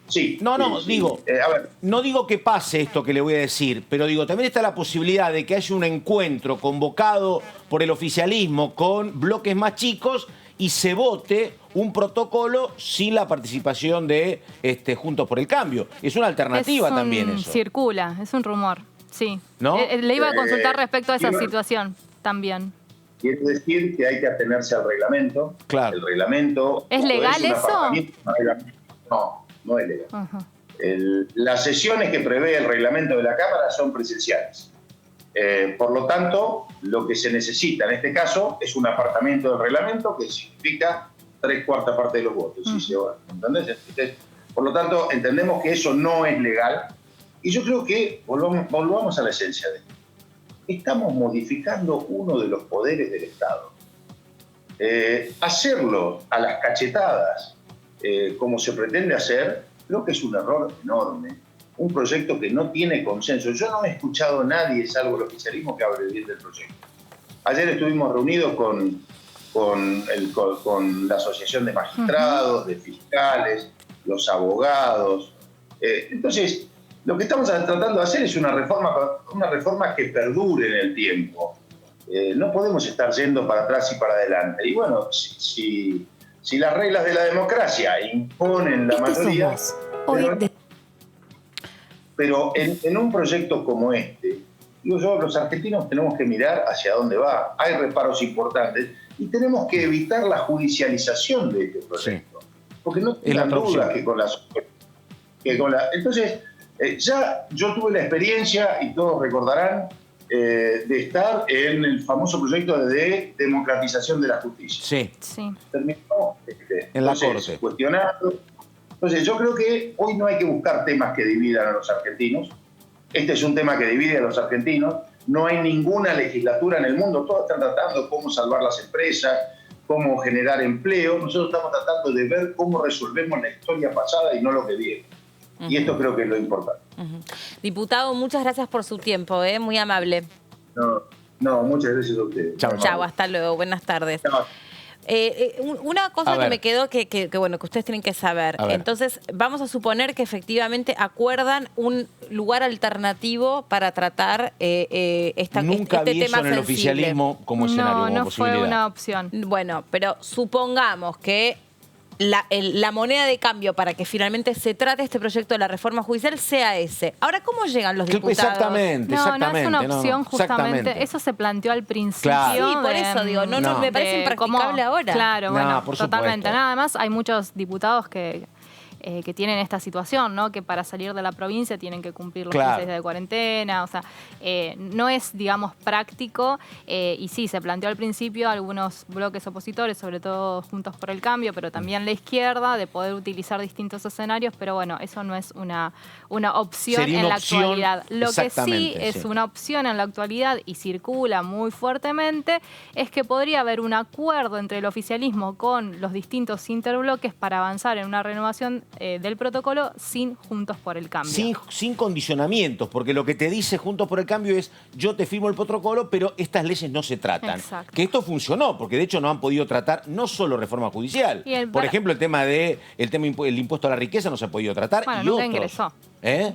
Sí. Digo, a ver. no digo que pase esto que le voy a decir, pero digo, también está la posibilidad de que haya un encuentro convocado por el oficialismo con bloques más chicos y se vote un protocolo sin la participación de Juntos por el Cambio. Es una alternativa también eso. Circula, es un rumor, sí. ¿No? Le iba a consultar respecto a esa situación también. Quiere decir que hay que atenerse al reglamento. Claro. El reglamento... ¿Es legal eso? No, no es legal. Las sesiones que prevé el reglamento de la Cámara son presenciales. Por lo tanto, lo que se necesita en este caso es un apartamiento del reglamento que significa 3/4 parte de los votos. ¿Sí se va? ¿Entendés? Entonces, por lo tanto, entendemos que eso no es legal. Y yo creo que volvamos a la esencia de esto. Estamos modificando uno de los poderes del Estado. Hacerlo a las cachetadas, como se pretende hacer, creo que es un error enorme. Un proyecto que no tiene consenso. Yo no he escuchado a nadie, salvo el oficialismo, que hable bien del proyecto. Ayer estuvimos reunidos con la Asociación de Magistrados, de Fiscales, los abogados. Entonces, lo que estamos tratando de hacer es una reforma que perdure en el tiempo. No podemos estar yendo para atrás y para adelante. Y bueno, si las reglas de la democracia imponen la mayoría... Pero en un proyecto como este, digo yo, los argentinos tenemos que mirar hacia dónde va. Hay reparos importantes y tenemos que evitar la judicialización de este proyecto. Sí. Porque no tengan duda que con la... Entonces, ya yo tuve la experiencia, y todos recordarán, de estar en el famoso proyecto de democratización de la justicia. Sí. Terminó en la Corte. Cuestionado. Entonces, yo creo que hoy no hay que buscar temas que dividan a los argentinos. Este es un tema que divide a los argentinos. No hay ninguna legislatura en el mundo. Todos están tratando cómo salvar las empresas, cómo generar empleo. Nosotros estamos tratando de ver cómo resolvemos la historia pasada y no lo que viene. Y esto creo que es lo importante. Diputado, muchas gracias por su tiempo, muy amable. No, muchas gracias a ustedes. Chao, hasta luego. Buenas tardes. Chao. Una cosa que me quedó que ustedes tienen que saber. Entonces, vamos a suponer que efectivamente acuerdan un lugar alternativo para tratar Nunca este vi tema eso en el sensible. oficialismo como escenario. No fue una opción. Bueno, pero supongamos que la moneda de cambio para que finalmente se trate este proyecto de la reforma judicial sea ese. Ahora, ¿cómo llegan los diputados? Exactamente. No es una opción, justamente. Eso se planteó al principio. Claro. Sí, por eso digo, no me parece impracticable ahora. Claro, bueno, por totalmente. supuesto. Nada más, hay muchos diputados que tienen esta situación, ¿no? Que para salir de la provincia tienen que cumplir los 15 días de cuarentena. O sea, no es, digamos, práctico. Y sí, se planteó al principio algunos bloques opositores, sobre todo Juntos por el Cambio, pero también la izquierda, de poder utilizar distintos escenarios. Pero bueno, eso no es una opción en la actualidad. Lo que sí es una opción en la actualidad y circula muy fuertemente es que podría haber un acuerdo entre el oficialismo con los distintos interbloques para avanzar en una renovación del protocolo sin Juntos por el Cambio. Sin condicionamientos, porque lo que te dice Juntos por el Cambio es: yo te firmo el protocolo, pero estas leyes no se tratan. Exacto. Que esto funcionó, porque de hecho no han podido tratar no solo reforma judicial. Por ejemplo, el impuesto a la riqueza no se ha podido tratar. Bueno, y nunca otros. ingresó.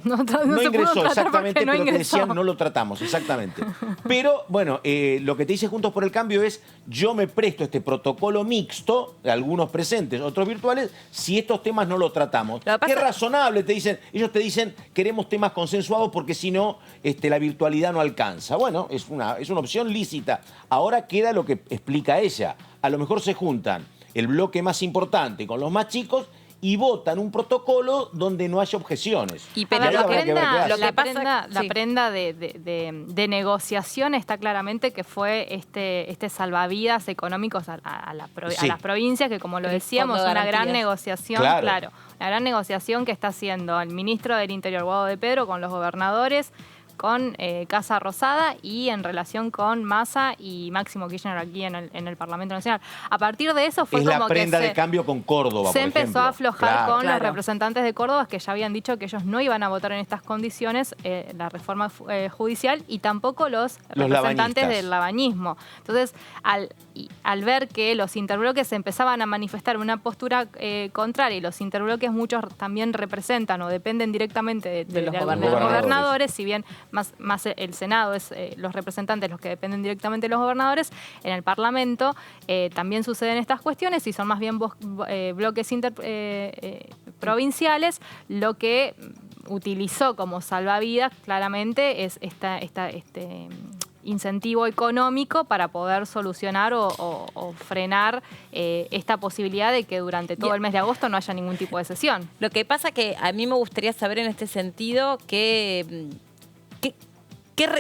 No ingresó, exactamente, pero te decían no lo tratamos, exactamente. Pero bueno, lo que te dice Juntos por el Cambio es: yo me presto este protocolo mixto, algunos presentes, otros virtuales, si estos temas no los tratamos. Qué razonable, te dicen. Ellos te dicen: queremos temas consensuados porque si no, la virtualidad no alcanza. Bueno, es una opción lícita. Ahora queda lo que explica ella. A lo mejor se juntan el bloque más importante con los más chicos y votan un protocolo donde no haya objeciones. La prenda de negociación está claramente que fue este salvavidas económicos a las provincias, que como lo decíamos, una gran negociación, claro, una gran negociación que está haciendo el ministro del Interior, Guado de Pedro, con los gobernadores, con Casa Rosada y en relación con Massa y Máximo Kirchner aquí en el Parlamento Nacional. A partir de eso fue como que la prenda de cambio con Córdoba, se empezó a aflojar con los representantes de Córdoba, que ya habían dicho que ellos no iban a votar en estas condiciones la reforma judicial, y tampoco los representantes del labañismo. Entonces, al ver que los interbloques se empezaban a manifestar una postura contraria, y los interbloques muchos también representan o dependen directamente de los gobernadores, si bien más el Senado es los representantes los que dependen directamente de los gobernadores, en el Parlamento también suceden estas cuestiones y son más bien bloques provinciales. Lo que incentivo económico para poder solucionar o frenar esta posibilidad de que durante todo el mes de agosto no haya ningún tipo de sesión. Lo que pasa que a mí me gustaría saber en este sentido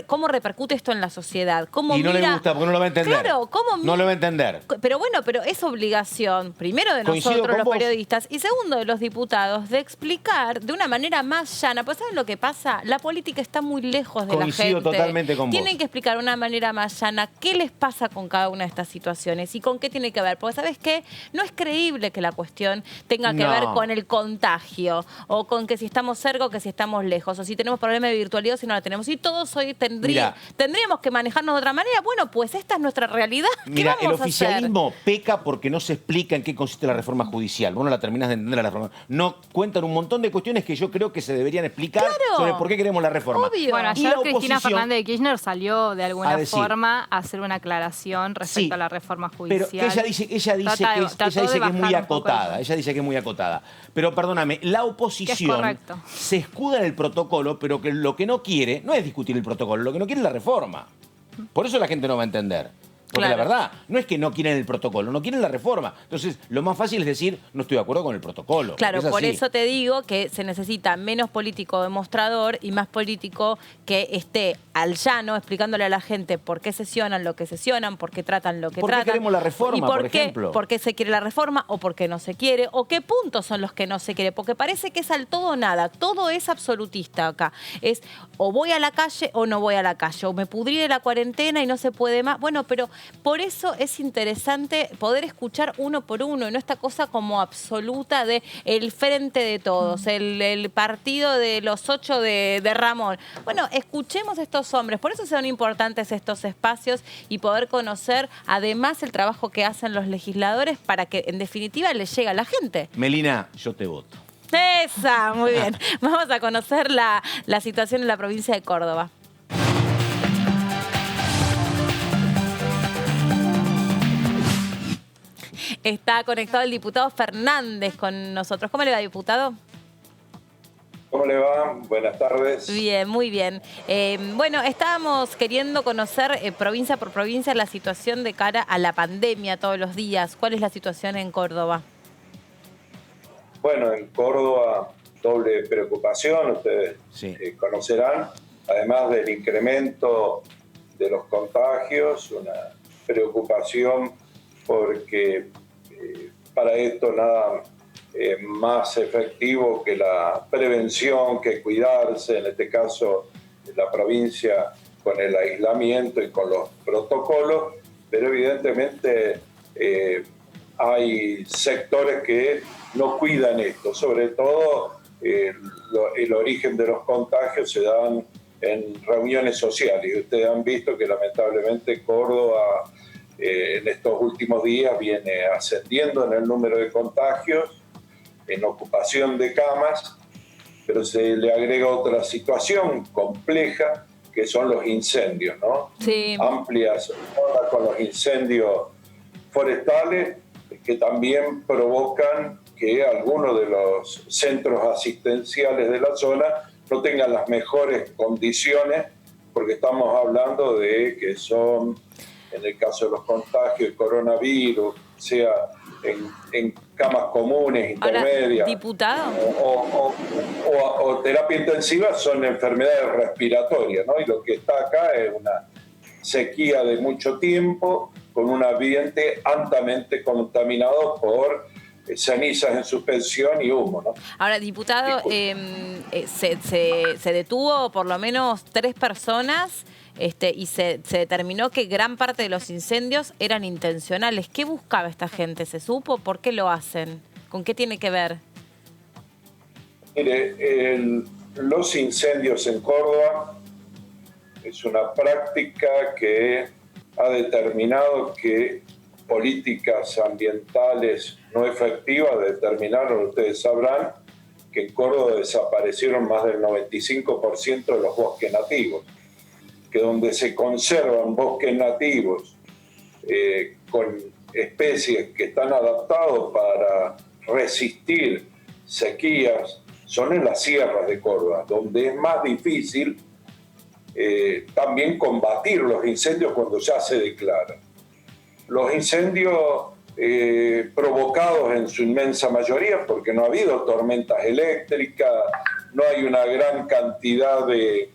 ¿cómo repercute esto en la sociedad? ¿Cómo y no le gusta porque no lo va a entender. Claro, ¿cómo no lo va a entender. Pero bueno, pero es obligación, primero de nosotros los periodistas y segundo de los diputados, de explicar de una manera más llana. Pues ¿saben lo que pasa? La política está muy lejos de la gente. Coincido totalmente con vos. Tienen que explicar de una manera más llana qué les pasa con cada una de estas situaciones y con qué tiene que ver. Porque ¿sabes qué? No es creíble que la cuestión tenga que ver con el contagio o con que si estamos cerca o que si estamos lejos o si tenemos problemas de virtualidad o si no la tenemos. Y todos hoy tendríamos que manejarnos de otra manera. Bueno, pues esta es nuestra realidad. Mira, el oficialismo peca porque no se explica en qué consiste la reforma judicial. Vos no la terminás de entender a la reforma. No cuentan un montón de cuestiones que yo creo que se deberían explicar sobre por qué queremos la reforma. Obvio. Bueno, ayer Cristina Fernández de Kirchner salió de alguna forma a hacer una aclaración respecto a la reforma judicial. Pero ella dice que es muy acotada. Ella dice que es muy acotada. Pero perdóname, la oposición se escuda en el protocolo, pero que lo que no quiere no es discutir el protocolo, lo que no quiere es la reforma. Por eso la gente no va a entender. Porque la verdad, no es que no quieren el protocolo, no quieren la reforma. Entonces, lo más fácil es decir, no estoy de acuerdo con el protocolo. Claro, por eso te digo que se necesita menos político demostrador y más político que esté al llano explicándole a la gente por qué sesionan lo que sesionan, por qué tratan lo que tratan. ¿Por qué queremos la reforma, por ejemplo? ¿Por qué se quiere la reforma o por qué no se quiere? ¿O qué puntos son los que no se quiere? Porque parece que es al todo o nada. Todo es absolutista acá. Es o voy a la calle o no voy a la calle. O me pudrí de la cuarentena y no se puede más. Bueno, pero por eso es interesante poder escuchar uno por uno y no esta cosa como absoluta de el frente de todos, el partido de los 8 de Ramón. Bueno, escuchemos a estos hombres. Por eso son importantes estos espacios y poder conocer además el trabajo que hacen los legisladores para que en definitiva les llegue a la gente. Melina, yo te voto. Esa, muy bien. Vamos a conocer la situación en la provincia de Córdoba. Está conectado el diputado Fernández con nosotros. ¿Cómo le va, diputado? ¿Cómo le va? Buenas tardes. Bien, muy bien. Bueno, estábamos queriendo conocer provincia por provincia la situación de cara a la pandemia todos los días. ¿Cuál es la situación en Córdoba? Bueno, en Córdoba doble preocupación, ustedes conocerán, además del incremento de los contagios, una preocupación porque para esto nada más efectivo que la prevención, que cuidarse, en este caso la provincia con el aislamiento y con los protocolos, pero evidentemente hay sectores que no cuidan esto, sobre todo el origen de los contagios se dan en reuniones sociales y ustedes han visto que lamentablemente Córdoba en estos últimos días viene ascendiendo en el número de contagios, en ocupación de camas, pero se le agrega otra situación compleja que son los incendios, ¿no? Sí. Amplias zonas con los incendios forestales que también provocan que algunos de los centros asistenciales de la zona no tengan las mejores condiciones, porque estamos hablando de que son, en el caso de los contagios de coronavirus, sea en camas comunes, intermedias. Ahora, diputado. O terapia intensiva, son enfermedades respiratorias, ¿no? Y lo que está acá es una sequía de mucho tiempo, con un ambiente altamente contaminado por cenizas en suspensión y humo, ¿no? Ahora, diputado, se detuvo por lo menos 3 personas y se determinó que gran parte de los incendios eran intencionales. ¿Qué buscaba esta gente? ¿Se supo? ¿Por qué lo hacen? ¿Con qué tiene que ver? Mire, los incendios en Córdoba es una práctica que ha determinado que políticas ambientales no efectivas determinaron, ustedes sabrán, que en Córdoba desaparecieron más del 95% de los bosques nativos, que donde se conservan bosques nativos con especies que están adaptados para resistir sequías, son en las sierras de Córdoba, donde es más difícil también combatir los incendios cuando ya se declaran. Los incendios provocados en su inmensa mayoría, porque no ha habido tormentas eléctricas, no hay una gran cantidad de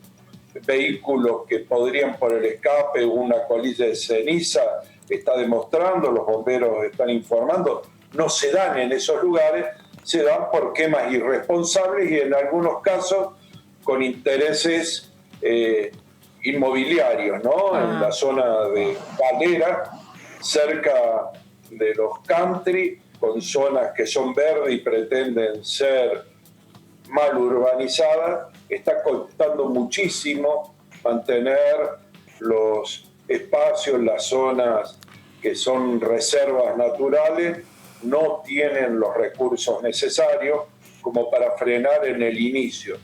vehículos que podrían por el escape, una colilla de ceniza está demostrando, los bomberos están informando, no se dan en esos lugares, se dan por quemas irresponsables y en algunos casos con intereses inmobiliarios, ¿no? En la zona de Valera, cerca de los country, con zonas que son verdes y pretenden ser mal urbanizadas, está costando muchísimo mantener los espacios, las zonas que son reservas naturales, no tienen los recursos necesarios como para frenar en el inicio.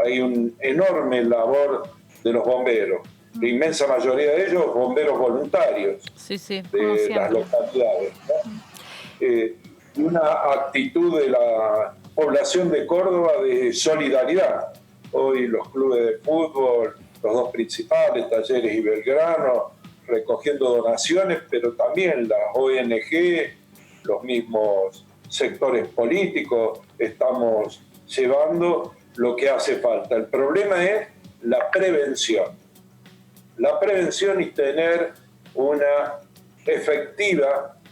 Hay un enorme labor de los bomberos, la inmensa mayoría de ellos bomberos voluntarios de las localidades, ¿no? Una actitud de la población de Córdoba de solidaridad. Hoy los clubes de fútbol, los dos principales, Talleres y Belgrano, recogiendo donaciones, pero también las ONG, los mismos sectores políticos, estamos llevando lo que hace falta. El problema es la prevención. La prevención y tener una efectiva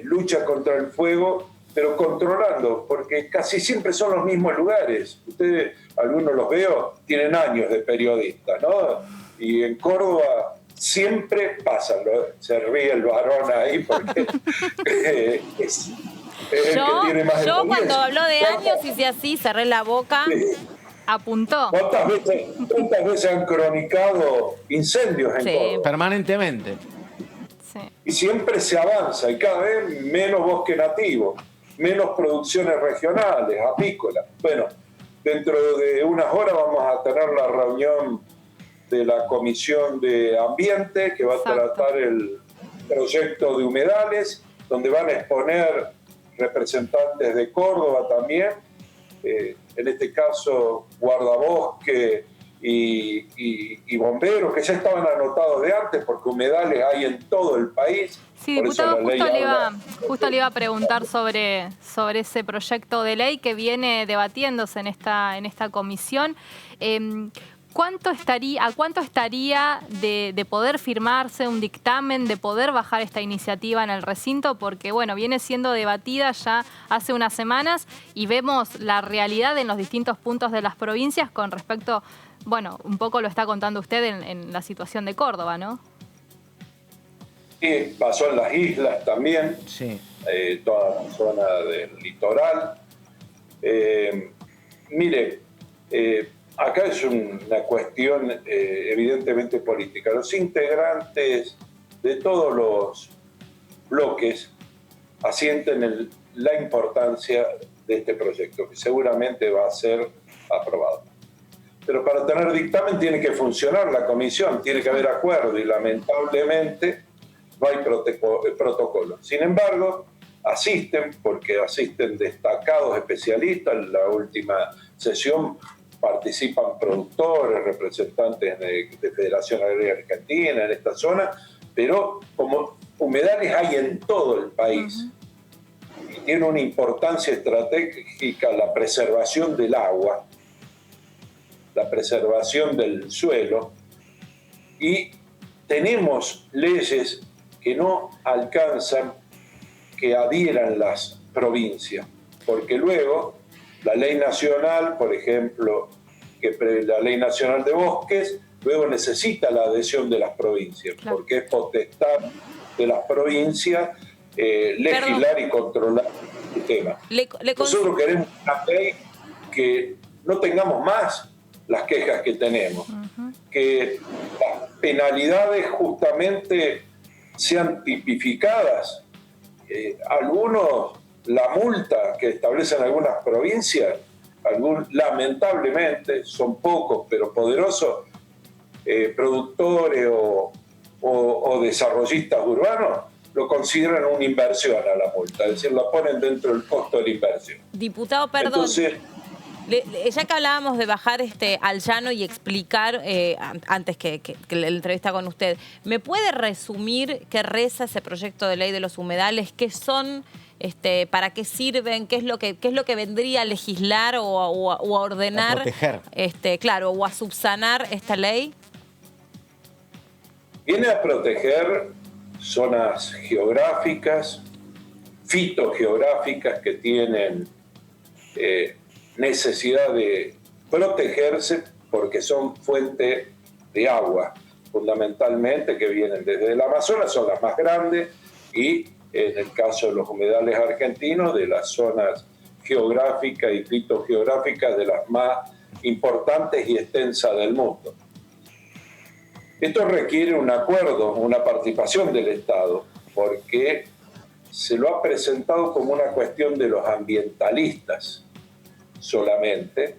lucha contra el fuego, pero controlando, porque casi siempre son los mismos lugares. Ustedes, algunos los veo, tienen años de periodistas, ¿no? Y en Córdoba siempre pasan, se ríe el varón ahí porque es el que tiene más yo experiencia. Cuando habló de años hice así, cerré la boca. Sí. Apuntó. ¿Cuántas veces han cronicado incendios en Córdoba? Permanentemente. Sí. Y siempre se avanza, y cada vez menos bosque nativo, menos producciones regionales, apícolas. Bueno, dentro de unas horas vamos a tener la reunión de la Comisión de Ambiente, que va a tratar el proyecto de humedales, donde van a exponer representantes de Córdoba también, en este caso guardabosque y bomberos, que ya estaban anotados de antes, porque humedales hay en todo el país. Sí, por diputado, eso justo le iba a preguntar sobre ese proyecto de ley que viene debatiéndose en esta comisión. ¿A cuánto estaría de poder firmarse un dictamen, de poder bajar esta iniciativa en el recinto? Porque, bueno, viene siendo debatida ya hace unas semanas y vemos la realidad en los distintos puntos de las provincias con respecto, bueno, un poco lo está contando usted en la situación de Córdoba, ¿no? Sí, pasó en las islas también, sí. Toda la zona del litoral. Mire, acá es una cuestión evidentemente política. Los integrantes de todos los bloques asienten la importancia de este proyecto, que seguramente va a ser aprobado. Pero para tener dictamen tiene que funcionar la comisión, tiene que haber acuerdo y lamentablemente no hay protocolo. Sin embargo, porque asisten destacados especialistas. En la última sesión participan productores, representantes de Federación Agraria Argentina en esta zona, pero como humedales hay en todo el país, y tiene una importancia estratégica la preservación del agua, la preservación del suelo, y tenemos leyes que no alcanzan que adhieran las provincias, porque luego la ley nacional, por ejemplo, la ley nacional de bosques, luego necesita la adhesión de las provincias, claro, porque es potestad de las provincias legislar y controlar el tema. Nosotros queremos una ley que no tengamos más las quejas que tenemos, que las penalidades justamente sean tipificadas. Algunos, la multa que establecen algunas provincias, lamentablemente, son pocos pero poderosos productores o desarrollistas urbanos, lo consideran una inversión a la multa, es decir, la ponen dentro del costo de la inversión. Diputado, perdón. Entonces, Ya que hablábamos de bajar al llano y explicar, antes que la entrevista con usted, ¿me puede resumir qué reza ese proyecto de ley de los humedales? ¿Qué son? ¿Para qué sirven? ¿Qué es lo que vendría a legislar o a ordenar? A proteger. Claro, o a subsanar esta ley. Viene a proteger zonas geográficas, fitogeográficas que tienen necesidad de protegerse porque son fuente de agua, fundamentalmente, que vienen desde el Amazonas, son las más grandes, y en el caso de los humedales argentinos, de las zonas geográficas y fitogeográficas de las más importantes y extensas del mundo. Esto requiere un acuerdo, una participación del Estado, porque se lo ha presentado como una cuestión de los ambientalistas solamente.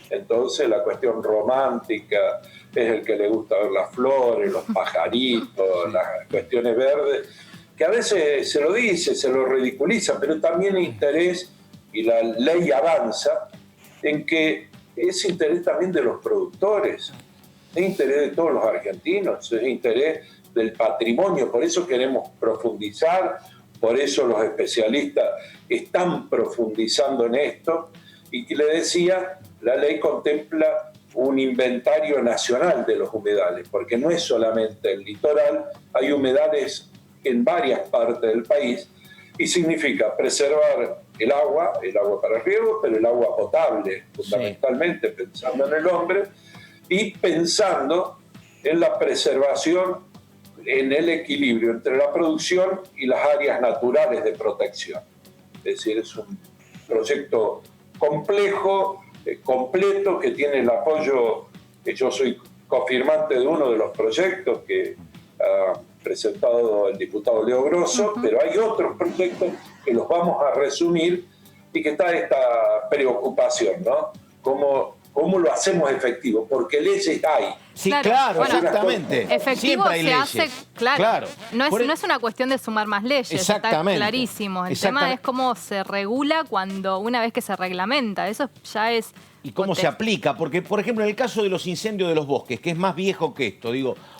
Entonces la cuestión romántica es el que le gusta ver las flores, los pajaritos, las cuestiones verdes, que a veces se lo dice, se lo ridiculiza, pero también hay interés, y la ley avanza, en que es interés también de los productores, es interés de todos los argentinos, es interés del patrimonio. Por eso queremos profundizar, por eso los especialistas están profundizando en esto. Y que le decía, la ley contempla un inventario nacional de los humedales, porque no es solamente el litoral, hay humedales en varias partes del país, y significa preservar el agua para riego, pero el agua potable, fundamentalmente, pensando en el hombre, y pensando en la preservación, en el equilibrio entre la producción y las áreas naturales de protección. Es decir, es un proyecto complejo, completo, que tiene el apoyo, yo soy cofirmante de uno de los proyectos que ha presentado el diputado Leo Grosso, pero hay otros proyectos que los vamos a resumir, y que está esta preocupación, ¿no? ¿Cómo lo hacemos efectivo? Porque leyes hay. Sí, claro, bueno, exactamente. Efectivo siempre hay se leyes. hace, claro. No es una cuestión de sumar más leyes, está clarísimo. El tema es cómo se regula una vez que se reglamenta. Eso ya es... ¿Y cómo se aplica? Porque, por ejemplo, en el caso de los incendios de los bosques, que es más viejo que esto,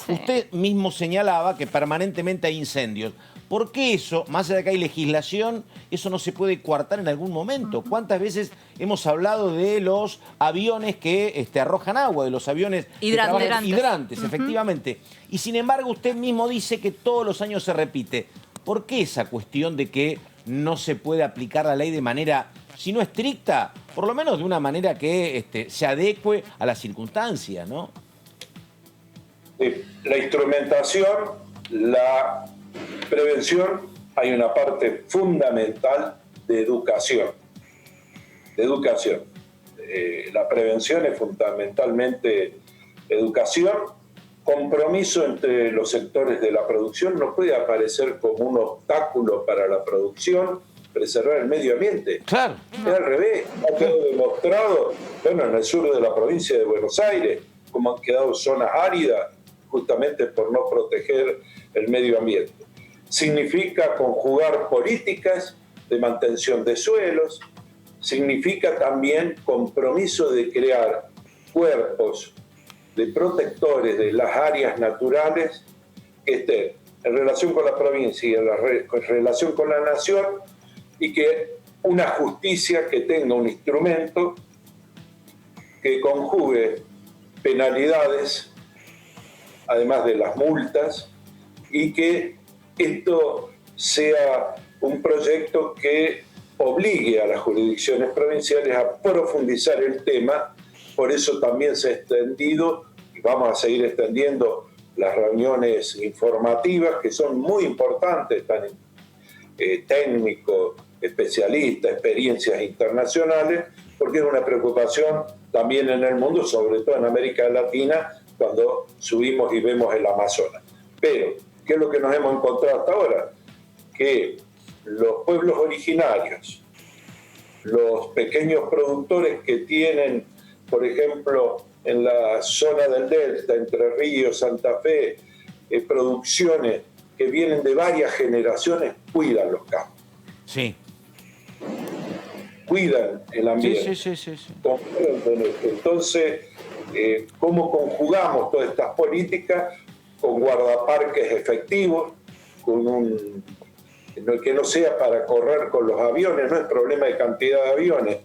usted mismo señalaba que permanentemente hay incendios. ¿Por qué eso, más allá de que hay legislación, eso no se puede coartar en algún momento? ¿Cuántas veces hemos hablado de los aviones que arrojan agua, de los aviones hidrantes, efectivamente? Y sin embargo, usted mismo dice que todos los años se repite. ¿Por qué esa cuestión de que no se puede aplicar la ley de manera, si no estricta, por lo menos de una manera que se adecue a las circunstancias, ¿no? La instrumentación, la prevención, hay una parte fundamental de educación. La prevención es fundamentalmente educación, compromiso entre los sectores de la producción. No puede aparecer como un obstáculo para la producción preservar el medio ambiente. Claro. Es al revés. Ha quedado demostrado, en el sur de la provincia de Buenos Aires, cómo han quedado zonas áridas justamente por no proteger el medio ambiente. Significa conjugar políticas de mantención de suelos, significa también compromiso de crear cuerpos de protectores de las áreas naturales que estén en relación con la provincia y en relación con la nación, y que una justicia que tenga un instrumento que conjugue penalidades, además de las multas, y que esto sea un proyecto que obligue a las jurisdicciones provinciales a profundizar el tema. Por eso también se ha extendido, y vamos a seguir extendiendo, las reuniones informativas, que son muy importantes, están técnicos, especialistas, experiencias internacionales, porque es una preocupación también en el mundo, sobre todo en América Latina, cuando subimos y vemos el Amazonas. Pero, ¿qué es lo que nos hemos encontrado hasta ahora? Que los pueblos originarios, los pequeños productores que tienen, por ejemplo, en la zona del Delta, Entre Ríos, Santa Fe, producciones que vienen de varias generaciones, cuidan los campos. Sí. cuidan el ambiente. Sí. Entonces, ¿cómo conjugamos todas estas políticas con guardaparques efectivos, con que no sea para correr con los aviones? No es problema de cantidad de aviones.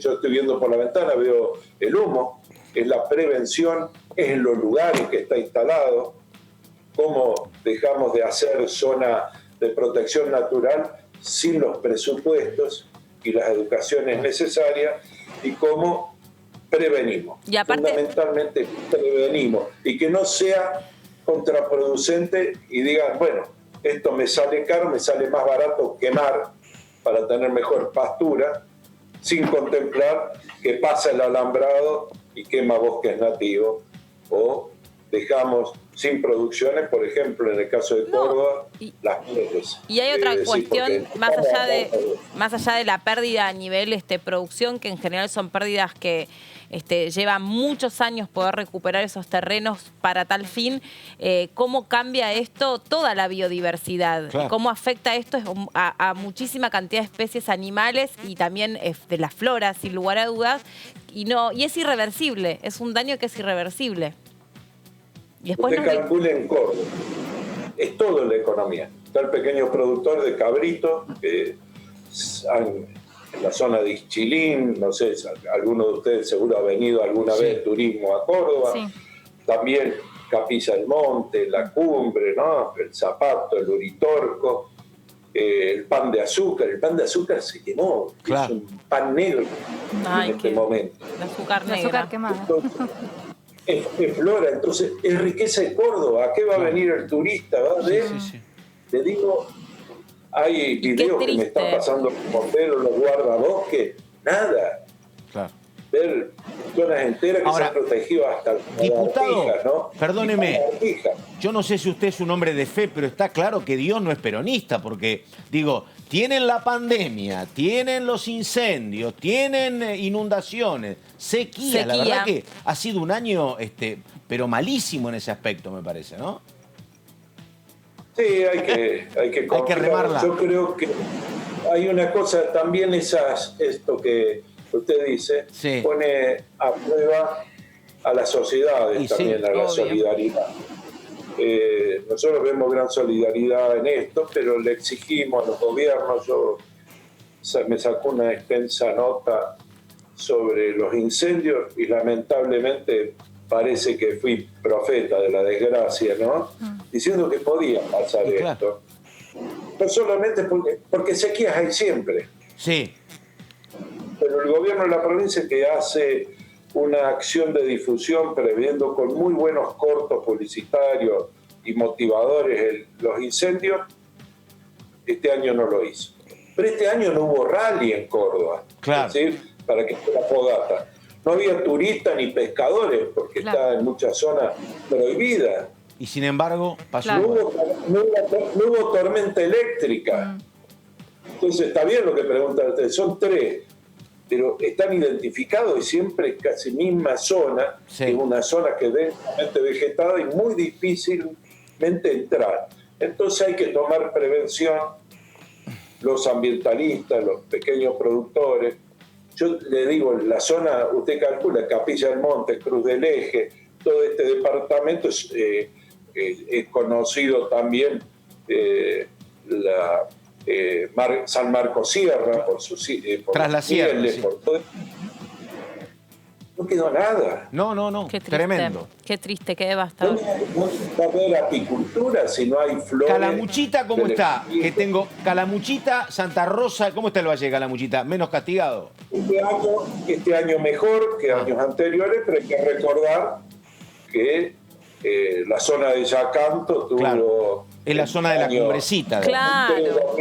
Yo estoy viendo por la ventana, veo el humo, es la prevención, es en los lugares que está instalado, cómo dejamos de hacer zona de protección natural sin los presupuestos y las educaciones necesarias, y cómo prevenimos. Y aparte, fundamentalmente prevenimos, y que no sea contraproducente y digan, bueno, esto me sale caro, me sale más barato quemar para tener mejor pastura, sin contemplar que pasa el alambrado y quema bosques nativos, o dejamos sin producciones, por ejemplo, en el caso de Córdoba, las mieles. Y hay otra cuestión, más allá de la pérdida a nivel producción, que en general son pérdidas que llevan muchos años poder recuperar esos terrenos para tal fin. ¿Cómo cambia esto toda la biodiversidad? Claro. ¿Cómo afecta esto a muchísima cantidad de especies animales y también de la flora, sin lugar a dudas? Y es irreversible, es un daño que es irreversible. Y después usted calcule en Córdoba, es todo en la economía. Está el pequeño productor de cabritos, que en la zona de Ixchilín, no sé, alguno de ustedes seguro ha venido alguna vez de turismo a Córdoba. Sí. También Capilla del Monte, La Cumbre, ¿no? El Zapato, el Uritorco, el pan de azúcar. El pan de azúcar se quemó, claro. Es un pan negro en este momento. El azúcar negra. El azúcar quemado. Es flora, entonces es riqueza de Córdoba. ¿A qué va a venir el turista? ¿Va a ver? Sí. Le digo, hay videos que me están pasando por ver los guardabosques, nada. Claro. Ver zonas enteras que ahora, se han protegido hasta diputado, Lagartijas, ¿no? Perdóneme, yo no sé si usted es un hombre de fe, pero está claro que Dios no es peronista, porque, digo, tienen la pandemia, tienen los incendios, tienen inundaciones, sequía. La verdad que ha sido un año, pero malísimo en ese aspecto, me parece, ¿no? Sí, hay que remarla. Yo creo que hay una cosa, también esto que usted dice, sí, pone a prueba a las sociedades, también a la solidaridad. Nosotros vemos gran solidaridad en esto, pero le exigimos a los gobiernos. Yo me sacó una extensa nota sobre los incendios y lamentablemente parece que fui profeta de la desgracia, ¿no? Diciendo que podía pasar esto. No solamente porque sequías hay siempre. Sí. Pero el gobierno de la provincia, que hace una acción de difusión previendo con muy buenos cortos publicitarios y motivadores los incendios, este año no lo hizo. Pero este año no hubo rally en Córdoba. Claro. Es decir, para que fuera fogata. No había turistas ni pescadores, porque está en muchas zonas prohibidas. Y sin embargo, pasó. No hubo tormenta eléctrica. Entonces, está bien lo que preguntan ustedes. Son 3, pero están identificados y siempre casi misma zona, sí, que es una zona que es densamente vegetada y muy difícilmente entrar. Entonces hay que tomar prevención, los ambientalistas, los pequeños productores. Yo le digo, la zona, usted calcula, Capilla del Monte, Cruz del Eje, todo este departamento es conocido también San Marcos Sierra, por sus tras la sierra, sí. No quedó nada. No. Qué triste, tremendo. Qué triste, qué devastador. No va a haber apicultura si no hay flores. Calamuchita, ¿cómo está? Que tengo Calamuchita, Santa Rosa, ¿cómo está el Valle de Calamuchita? ¿Menos castigado? Este año mejor que años anteriores, pero hay que recordar que la zona de Yacanto tuvo... Claro. Es la zona de la cumbrecita. Claro.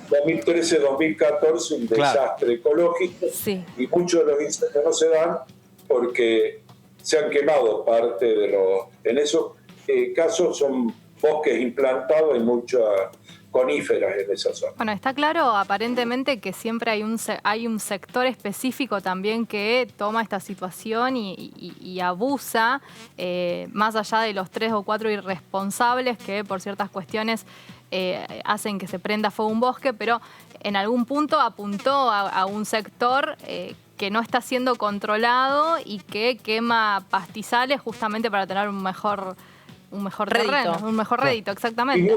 2013-2014, un desastre ecológico. Sí. Y muchos de los incendios no se dan porque se han quemado parte de los... En esos casos son bosques implantados, hay muchas coníferas en esa zona. Bueno, está claro aparentemente que siempre hay un sector específico también que toma esta situación y abusa, más allá de los 3 o 4 irresponsables que por ciertas cuestiones hacen que se prenda fuego un bosque, pero en algún punto apuntó a un sector que no está siendo controlado y que quema pastizales justamente para tener un mejor rédito. terreno, un mejor rédito, exactamente. ¿Y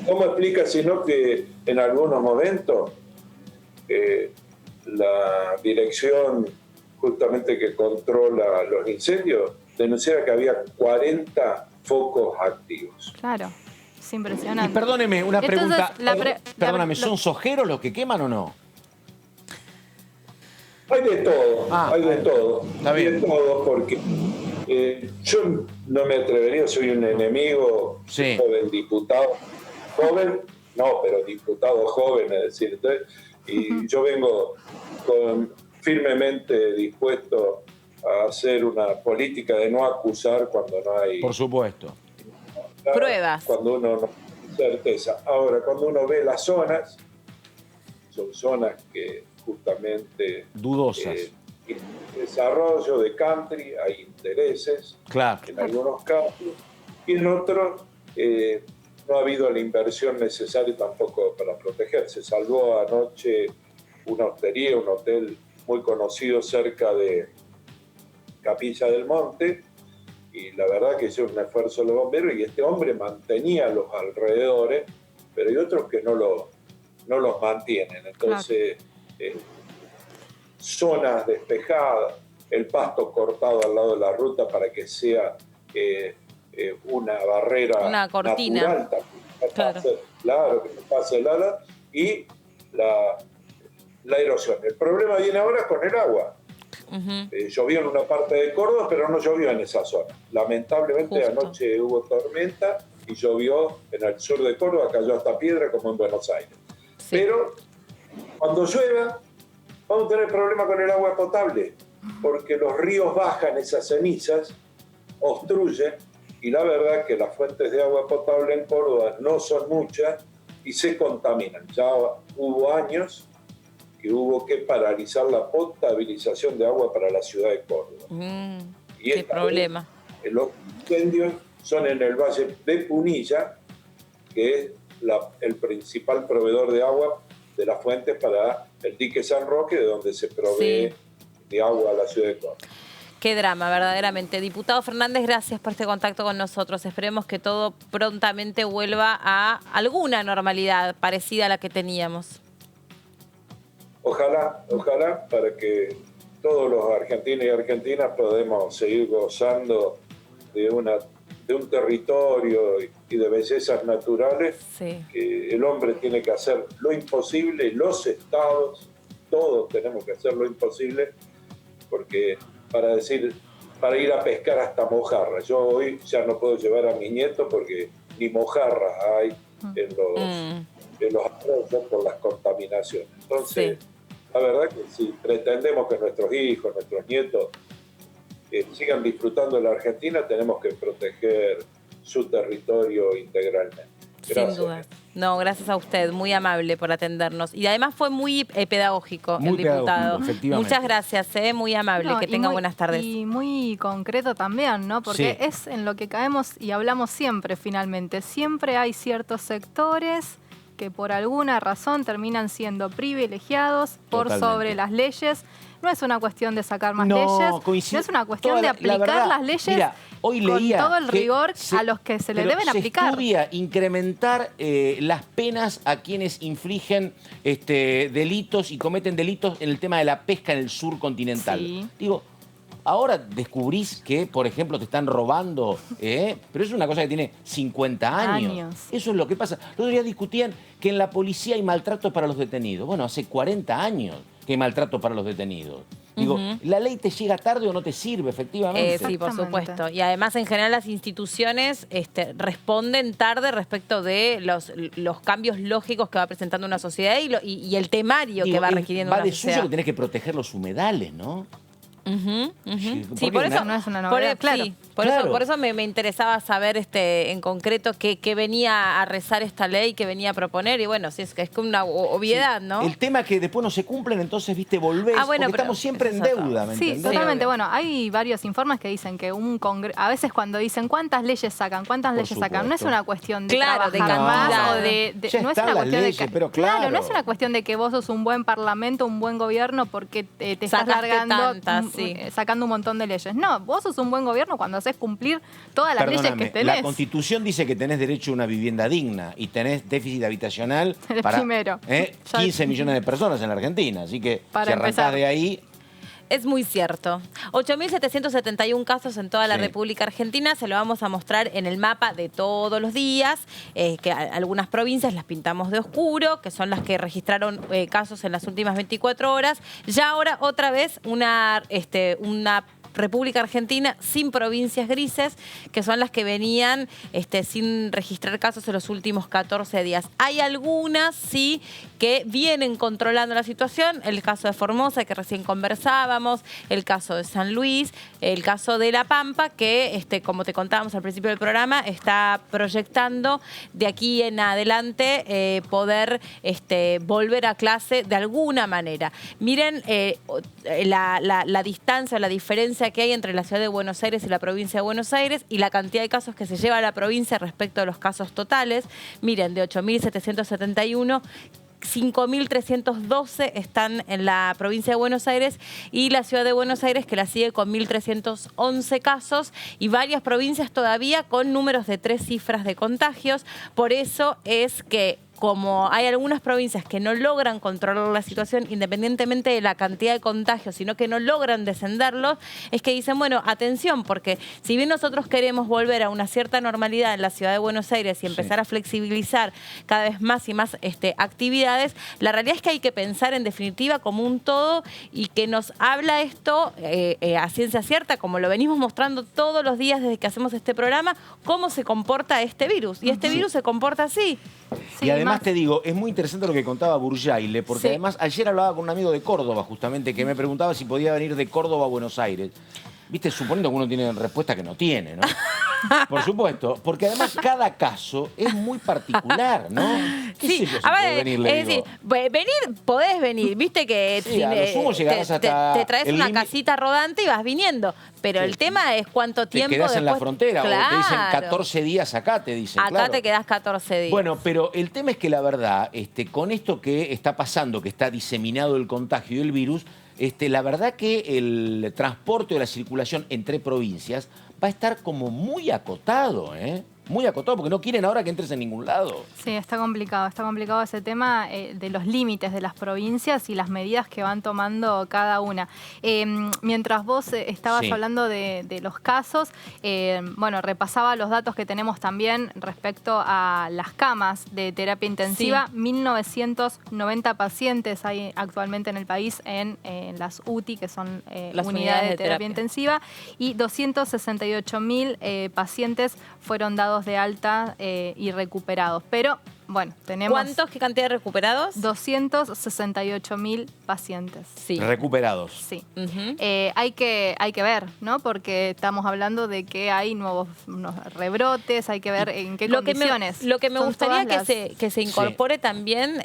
cómo explica, sino que en algunos momentos la dirección justamente que controla los incendios denunciaba que había 40 focos activos? Claro, es impresionante. Y perdóneme, una pregunta. Entonces, Perdóname, ¿son sojeros los que queman o no? Hay de todo, hay de todo. Está Hay bien. de todo porque yo no me atrevería, soy un enemigo, Sí. joven diputado. Joven, no, pero diputado joven, es decir. Entonces, y yo vengo firmemente dispuesto a hacer una política de no acusar cuando no hay... Por supuesto. Pruebas. Cuando uno no tiene certeza. Ahora, cuando uno ve las zonas, son zonas que justamente... Dudosas. Desarrollo de country, hay intereses, Claro. en algunos casos, y en otros no ha habido la inversión necesaria tampoco para proteger. Se salvó anoche una hostería, un hotel muy conocido cerca de Capilla del Monte, y la verdad que hicieron un esfuerzo los bomberos, y este hombre mantenía los alrededores, pero hay otros que no los mantienen. Entonces, zonas despejadas, el pasto cortado al lado de la ruta para que sea una barrera, una cortina natural, claro, que no pase el ala, y la erosión. El problema viene ahora con el agua. Llovió en una parte de Córdoba, pero no llovió en esa zona. Lamentablemente anoche hubo tormenta y llovió en el sur de Córdoba, cayó hasta piedra como en Buenos Aires. Sí. Pero cuando llueva, vamos a tener problema con el agua potable, porque los ríos bajan esas cenizas, obstruyen, y la verdad que las fuentes de agua potable en Córdoba no son muchas y se contaminan. Ya hubo años que hubo que paralizar la potabilización de agua para la ciudad de Córdoba. Y qué problema. Los incendios son en el valle de Punilla, que es el principal proveedor de agua de las fuentes para el dique San Roque, de donde se provee de agua a la ciudad de Córdoba. Qué drama, verdaderamente. Diputado Fernández, gracias por este contacto con nosotros. Esperemos que todo prontamente vuelva a alguna normalidad parecida a la que teníamos. Ojalá, para que todos los argentinos y argentinas podamos seguir gozando de un territorio y de bellezas naturales. Que el hombre tiene que hacer lo imposible, los estados, todos tenemos que hacer lo imposible, porque para ir a pescar hasta mojarras. Yo hoy ya no puedo llevar a mis nietos porque ni mojarras hay en los arroyos por las contaminaciones. Entonces, la verdad que si pretendemos que nuestros hijos, nuestros nietos sigan disfrutando de la Argentina, tenemos que proteger su territorio integralmente. Gracias. Sin duda. No, gracias a usted, muy amable por atendernos. Y además fue muy pedagógico el diputado. Muchas gracias, muy amable, que tenga buenas tardes. Y muy concreto también, ¿no? Porque es en lo que caemos y hablamos siempre finalmente. Siempre hay ciertos sectores que por alguna razón terminan siendo privilegiados por sobre las leyes. No es una cuestión de sacar más leyes, no es una cuestión de aplicar las leyes hoy con todo el rigor a los que se le deben aplicar. Estudia incrementar las penas a quienes infligen delitos y cometen delitos en el tema de la pesca en el sur continental. Digo, ahora descubrís que, por ejemplo, te están robando, pero es una cosa que tiene 50 años. Eso es lo que pasa. Los otros días discutían que en la policía hay maltrato para los detenidos. Bueno, hace 40 años que hay maltrato para los detenidos. Digo, ¿la ley te llega tarde o no te sirve, efectivamente? Sí, por supuesto. Y además, en general, las instituciones responden tarde respecto de los cambios lógicos que va presentando una sociedad y el temario que va requiriendo una sociedad. Va de suyo que tenés que proteger los humedales, ¿no? Sí, por eso no es una novedad, claro. Sí, por eso me interesaba saber en concreto qué venía a rezar esta ley, qué venía a proponer. Y bueno, sí, es una obviedad, ¿no? El tema es que después no se cumplen, entonces, viste, volvés, porque estamos siempre en deuda, ¿me Sí, entendés? totalmente. Bueno, hay varios informes que dicen que un congreso, a veces cuando dicen cuántas leyes sacan, no es una cuestión de trabajar más o de ya no es están una las cuestión leyes, de que, pero claro, no es una cuestión de que vos sos un buen parlamento, un buen gobierno porque te estás largando sacando un montón de leyes. No, vos sos un buen gobierno cuando haces cumplir todas las leyes que tenés. La Constitución dice que tenés derecho a una vivienda digna y tenés déficit habitacional para 15 millones de personas en la Argentina. Así que si arrancás de ahí... Es muy cierto. 8.771 casos en toda la República Argentina. Se lo vamos a mostrar en el mapa de todos los días. Que algunas provincias las pintamos de oscuro, que son las que registraron casos en las últimas 24 horas. Ya ahora otra vez una República Argentina sin provincias grises, que son las que venían sin registrar casos en los últimos 14 días. Hay algunas, sí, que vienen controlando la situación. El caso de Formosa, que recién conversábamos, el caso de San Luis, el caso de La Pampa, que, como te contábamos al principio del programa, está proyectando de aquí en adelante poder volver a clase de alguna manera. Miren la distancia, la diferencia que hay entre la ciudad de Buenos Aires y la provincia de Buenos Aires y la cantidad de casos que se lleva a la provincia respecto a los casos totales. Miren, de 8.771, 5.312 están en la provincia de Buenos Aires y la ciudad de Buenos Aires, que la sigue con 1.311 casos, y varias provincias todavía con números de 3 cifras de contagios. Por eso es que, como hay algunas provincias que no logran controlar la situación independientemente de la cantidad de contagios, sino que no logran descenderlos, es que dicen, bueno, atención, porque si bien nosotros queremos volver a una cierta normalidad en la ciudad de Buenos Aires y empezar a flexibilizar cada vez más y más actividades, la realidad es que hay que pensar en definitiva como un todo, y que nos habla esto a ciencia cierta, como lo venimos mostrando todos los días desde que hacemos este programa, cómo se comporta este virus. Y este virus se comporta así. Y además te digo, es muy interesante lo que contaba Burjaile, porque además ayer hablaba con un amigo de Córdoba, justamente, que me preguntaba si podía venir de Córdoba a Buenos Aires. Viste, suponiendo que uno tiene respuesta que no tiene, ¿no? Por supuesto, porque además cada caso es muy particular, ¿no? ¿Qué sé yo si puedo venir, le es digo? decir, venir, podés venir, viste que a lo sumo llegarás hasta te traes una casita rodante y vas viniendo, pero el tema es cuánto tiempo te quedás después... en la frontera, claro. o te dicen 14 días acá, te dicen. Acá te quedás 14 días. Bueno, pero el tema es que la verdad, con esto que está pasando, que está diseminado el contagio del virus, la verdad que el transporte o la circulación entre provincias va a estar como muy acotado, muy acotado, porque no quieren ahora que entres en ningún lado. Sí, está complicado ese tema de los límites de las provincias y las medidas que van tomando cada una. Mientras vos estabas hablando de los casos, bueno, repasaba los datos que tenemos también respecto a las camas de terapia intensiva. 1.990 pacientes hay actualmente en el país en las UTI, que son las unidades de terapia intensiva, y 268.000 pacientes fueron dados de alta y recuperados. Pero, bueno, tenemos... ¿Cuántos? ¿Qué cantidad de recuperados? 268.000 pacientes. Sí. Recuperados. Sí. Hay que ver, ¿no? Porque estamos hablando de que hay unos rebrotes, hay que ver en qué condiciones. Lo que me gustaría que se incorpore también,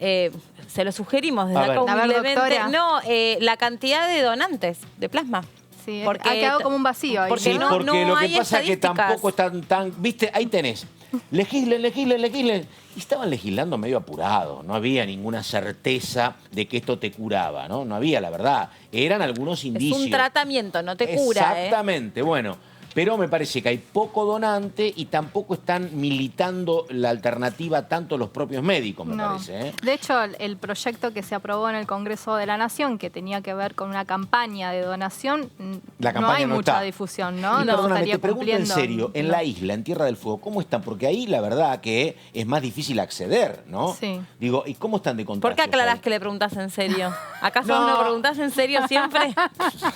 se lo sugerimos desde acá humildemente, la cantidad de donantes de plasma. Sí, porque ha quedado como un vacío ahí. Porque lo que pasa es que tampoco están tan... Viste, ahí tenés. Legislen. Y estaban legislando medio apurados. No había ninguna certeza de que esto te curaba, ¿no? No había, la verdad. Eran algunos indicios. Es un tratamiento, no te cura. Exactamente, bueno. Pero me parece que hay poco donante y tampoco están militando la alternativa tanto los propios médicos, me parece. De hecho, el proyecto que se aprobó en el Congreso de la Nación, que tenía que ver con una campaña de donación, no hay mucha difusión, ¿no? Y perdóname, te pregunto en serio, en la isla, en Tierra del Fuego, ¿cómo están? Porque ahí la verdad que es más difícil acceder, ¿no? Sí. Digo, ¿y cómo están de contagio? ¿Por qué aclarás que le preguntás en serio? ¿Acaso no preguntás en serio siempre?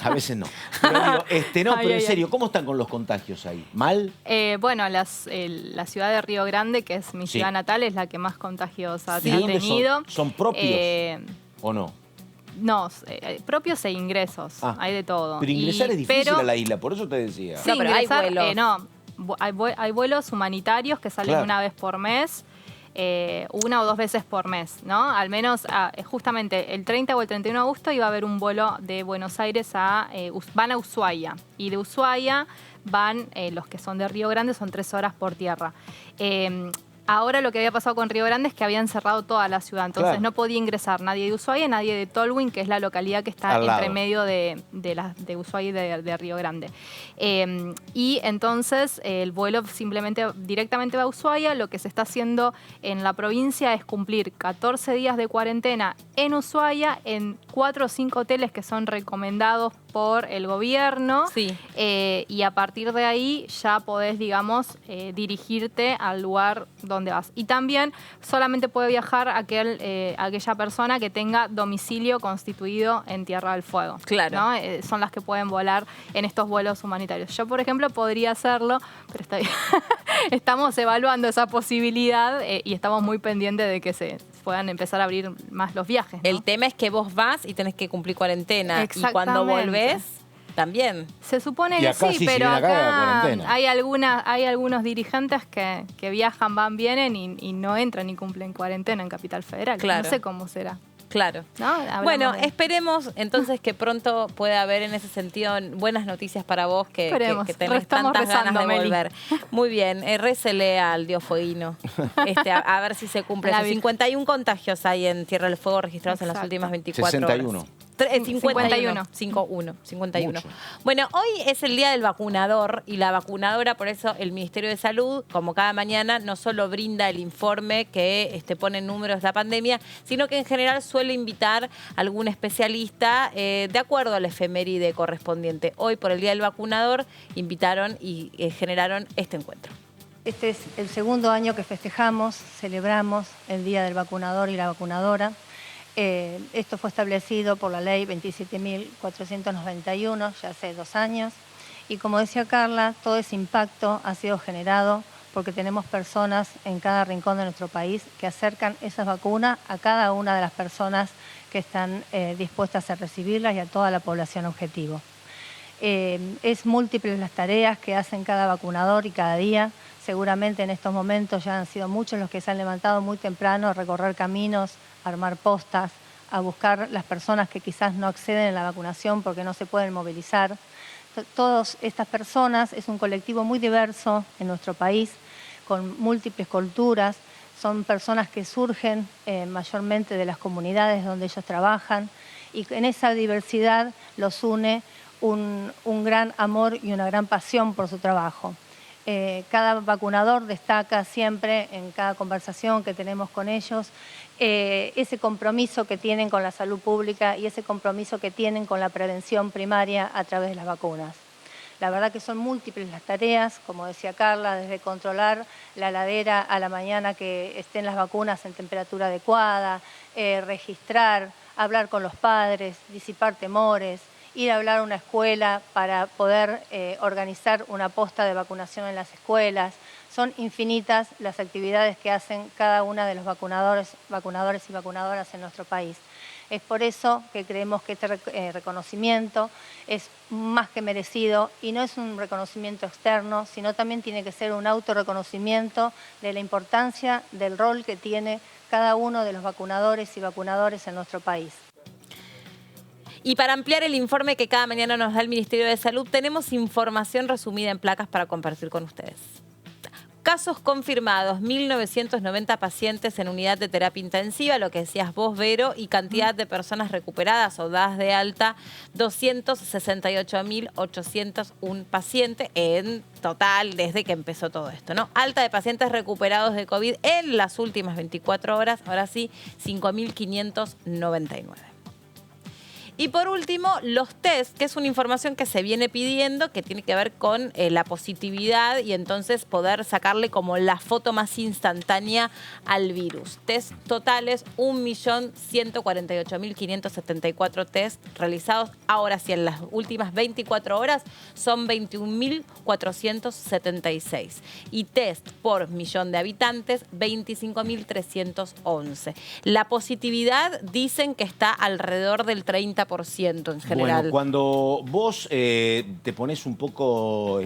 A veces no. Pero digo, pero en serio, ¿cómo están con los contagios ahí? ¿Mal? Bueno, la ciudad de Río Grande, que es mi ciudad natal, es la que más contagios ha tenido. ¿Son propios o no? No, propios e ingresos, hay de todo. Pero ingresar es difícil a la isla, por eso te decía. Sí, no, pero ingresar, hay vuelos humanitarios que salen una vez por mes. 1 o 2 veces por mes, ¿no? Al menos justamente el 30 o el 31 de agosto iba a haber un vuelo de Buenos Aires van a Ushuaia, y de Ushuaia van los que son de Río Grande, son 3 horas por tierra. Ahora lo que había pasado con Río Grande es que habían cerrado toda la ciudad, entonces no podía ingresar nadie de Ushuaia, nadie de Tolwyn, que es la localidad que está entre medio de Ushuaia y de Río Grande. Y entonces el vuelo simplemente directamente va a Ushuaia. Lo que se está haciendo en la provincia es cumplir 14 días de cuarentena en Ushuaia, en 4 o 5 hoteles que son recomendados por el gobierno, y a partir de ahí ya podés, digamos, dirigirte al lugar donde vas. Y también solamente puede viajar aquella persona que tenga domicilio constituido en Tierra del Fuego. Claro. ¿No? Son las que pueden volar en estos vuelos humanitarios. Yo, por ejemplo, podría hacerlo, pero estamos evaluando esa posibilidad y estamos muy pendientes de que se puedan empezar a abrir más los viajes, ¿no? El tema es que vos vas y tenés que cumplir cuarentena. Y cuando volvés, también. Se supone que sí, pero acá hay algunos dirigentes que viajan, van, vienen y no entran ni cumplen cuarentena en Capital Federal. Claro. No sé cómo será. Claro. ¿No? Bueno, esperemos entonces que pronto pueda haber en ese sentido buenas noticias para vos, que tenés tantas ganas de volver. Muy bien, récele al Dios Fueguino, a ver si se cumple. 51 contagios hay en Tierra del Fuego registrados en las últimas 24 horas. 51. Bueno, hoy es el día del vacunador y la vacunadora, por eso el Ministerio de Salud, como cada mañana, no solo brinda el informe que pone en números la pandemia, sino que en general suele invitar a algún especialista de acuerdo a la efeméride correspondiente. Hoy, por el día del vacunador, invitaron y generaron este encuentro. Este es el segundo año que festejamos, celebramos el Día del Vacunador y la Vacunadora. Esto fue establecido por la ley 27.491 ya hace 2 años, y como decía Carla, todo ese impacto ha sido generado porque tenemos personas en cada rincón de nuestro país que acercan esas vacunas a cada una de las personas que están dispuestas a recibirlas y a toda la población objetivo. Es múltiples las tareas que hacen cada vacunador y cada día. Seguramente en estos momentos ya han sido muchos los que se han levantado muy temprano a recorrer caminos, a armar postas, a buscar las personas que quizás no acceden a la vacunación porque no se pueden movilizar. Todas estas personas es un colectivo muy diverso en nuestro país, con múltiples culturas. Son personas que surgen mayormente de las comunidades donde ellos trabajan, y en esa diversidad los une un gran amor y una gran pasión por su trabajo. Cada vacunador destaca siempre en cada conversación que tenemos con ellos ese compromiso que tienen con la salud pública y ese compromiso que tienen con la prevención primaria a través de las vacunas. La verdad que son múltiples las tareas, como decía Carla, desde controlar la heladera a la mañana que estén las vacunas en temperatura adecuada, registrar, hablar con los padres, disipar temores, ir a hablar a una escuela para poder organizar una posta de vacunación en las escuelas. Son infinitas las actividades que hacen cada una de los vacunadores y vacunadoras en nuestro país. Es por eso que creemos que este reconocimiento es más que merecido, y no es un reconocimiento externo, sino también tiene que ser un autorreconocimiento de la importancia del rol que tiene cada uno de los vacunadores y vacunadoras en nuestro país. Y para ampliar el informe que cada mañana nos da el Ministerio de Salud, tenemos información resumida en placas para compartir con ustedes. Casos confirmados, 1.990 pacientes en unidad de terapia intensiva, lo que decías vos, Vero, y cantidad de personas recuperadas o dadas de alta, 268.801 pacientes en total desde que empezó todo esto, ¿no? Alta de pacientes recuperados de COVID en las últimas 24 horas, ahora sí, 5.599. Y por último, los test, que es una información que se viene pidiendo, que tiene que ver con la positividad y entonces poder sacarle como la foto más instantánea al virus. Test totales, 1.148.574 test realizados. Ahora sí, en las últimas 24 horas son 21.476. Y test por millón de habitantes, 25.311. La positividad dicen que está alrededor del 30% en general. Bueno, cuando vos te pones un poco,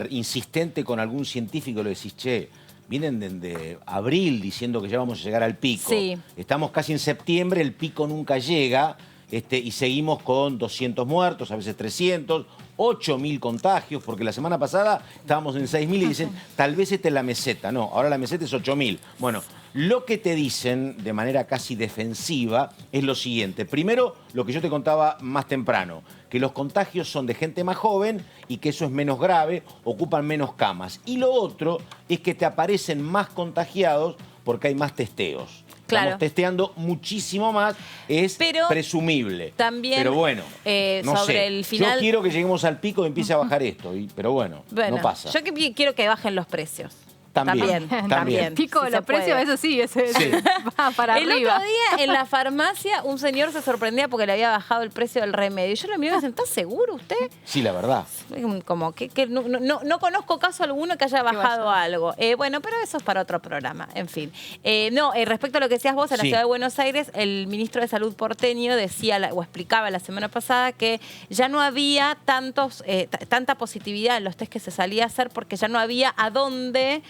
insistente con algún científico, le decís, che, vienen desde abril diciendo que ya vamos a llegar al pico. Sí. Estamos casi en septiembre, el pico nunca llega, y seguimos con 200 muertos, a veces 300, 8.000 contagios, porque la semana pasada estábamos en 6.000 y dicen, tal vez esta es la meseta. No, ahora la meseta es 8.000. Bueno, lo que te dicen de manera casi defensiva es lo siguiente. Primero, lo que yo te contaba más temprano, que los contagios son de gente más joven y que eso es menos grave, ocupan menos camas. Y lo otro es que te aparecen más contagiados porque hay más testeos. Claro. Estamos testeando muchísimo más, pero presumible. También, pero bueno, no sobre sé. el final... Yo quiero que lleguemos al pico y empiece a bajar esto, pero bueno, no pasa. Yo quiero que bajen los precios. También. El pico de los precios, eso sí, va para arriba. El otro día en la farmacia un señor se sorprendía porque le había bajado el precio del remedio. Y yo le miré y me decía, ¿está seguro usted? Sí, la verdad. Como que no conozco caso alguno que haya bajado algo. Bueno, pero eso es para otro programa, en fin. Respecto a lo que decías vos, en la ciudad de Buenos Aires, el ministro de Salud porteño decía o explicaba la semana pasada que ya no había tanta positividad en los test que se salía a hacer porque ya no había a dónde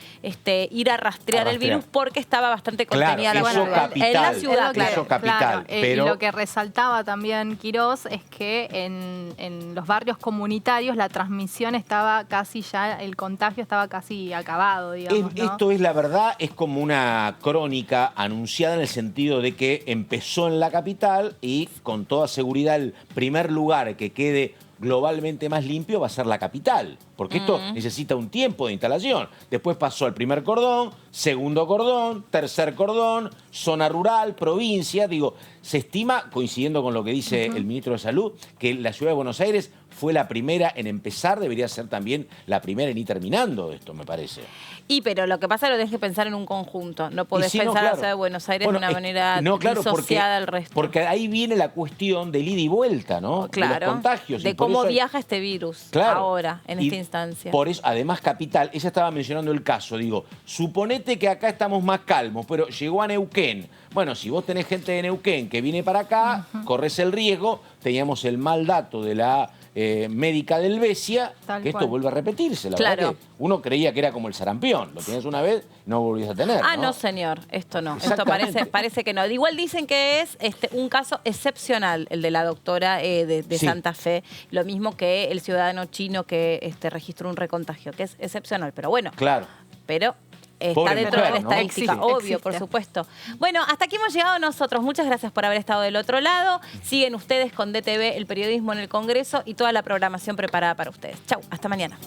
ir a rastrear el virus porque estaba bastante contenida la ciudad. En la ciudad, Eso capital. Pero... Y lo que resaltaba también Quirós es que en los barrios comunitarios la transmisión estaba casi ya, el contagio estaba casi acabado, digamos, ¿no? Esto es la verdad, es como una crónica anunciada en el sentido de que empezó en la capital y con toda seguridad el primer lugar que quede globalmente más limpio va a ser la capital, porque esto necesita un tiempo de instalación. Después pasó el primer cordón, segundo cordón, tercer cordón, zona rural, provincia. Digo, se estima, coincidiendo con lo que dice el ministro de Salud, que la ciudad de Buenos Aires fue la primera en empezar, debería ser también la primera en ir terminando esto, me parece. Pero lo que pasa es que lo tenés que pensar en un conjunto. No podés pensar a la ciudad de Buenos Aires de una manera disociada del resto. Porque ahí viene la cuestión del ida y vuelta, ¿no? Claro. De los contagios. De cómo viaja este virus ahora, en esta instancia. Por eso, además, capital, ella estaba mencionando el caso, digo, suponete que acá estamos más calmos, pero llegó a Neuquén. Bueno, si vos tenés gente de Neuquén que viene para acá, corres el riesgo, teníamos el mal dato de la médica del Besia, que esto vuelve a repetirse. La verdad que uno creía que era como el sarampión. Lo tenías una vez, no volvías a tener. No, señor. Esto no. Esto parece que no. Igual dicen que es un caso excepcional el de la doctora de Santa Fe. Lo mismo que el ciudadano chino que registró un recontagio, que es excepcional. Pero bueno. Claro. Pero... está dentro de la estadística, obvio, por supuesto. Bueno, hasta aquí hemos llegado nosotros. Muchas gracias por haber estado del otro lado. Siguen ustedes con DTV, el periodismo en el Congreso y toda la programación preparada para ustedes. Chau, hasta mañana.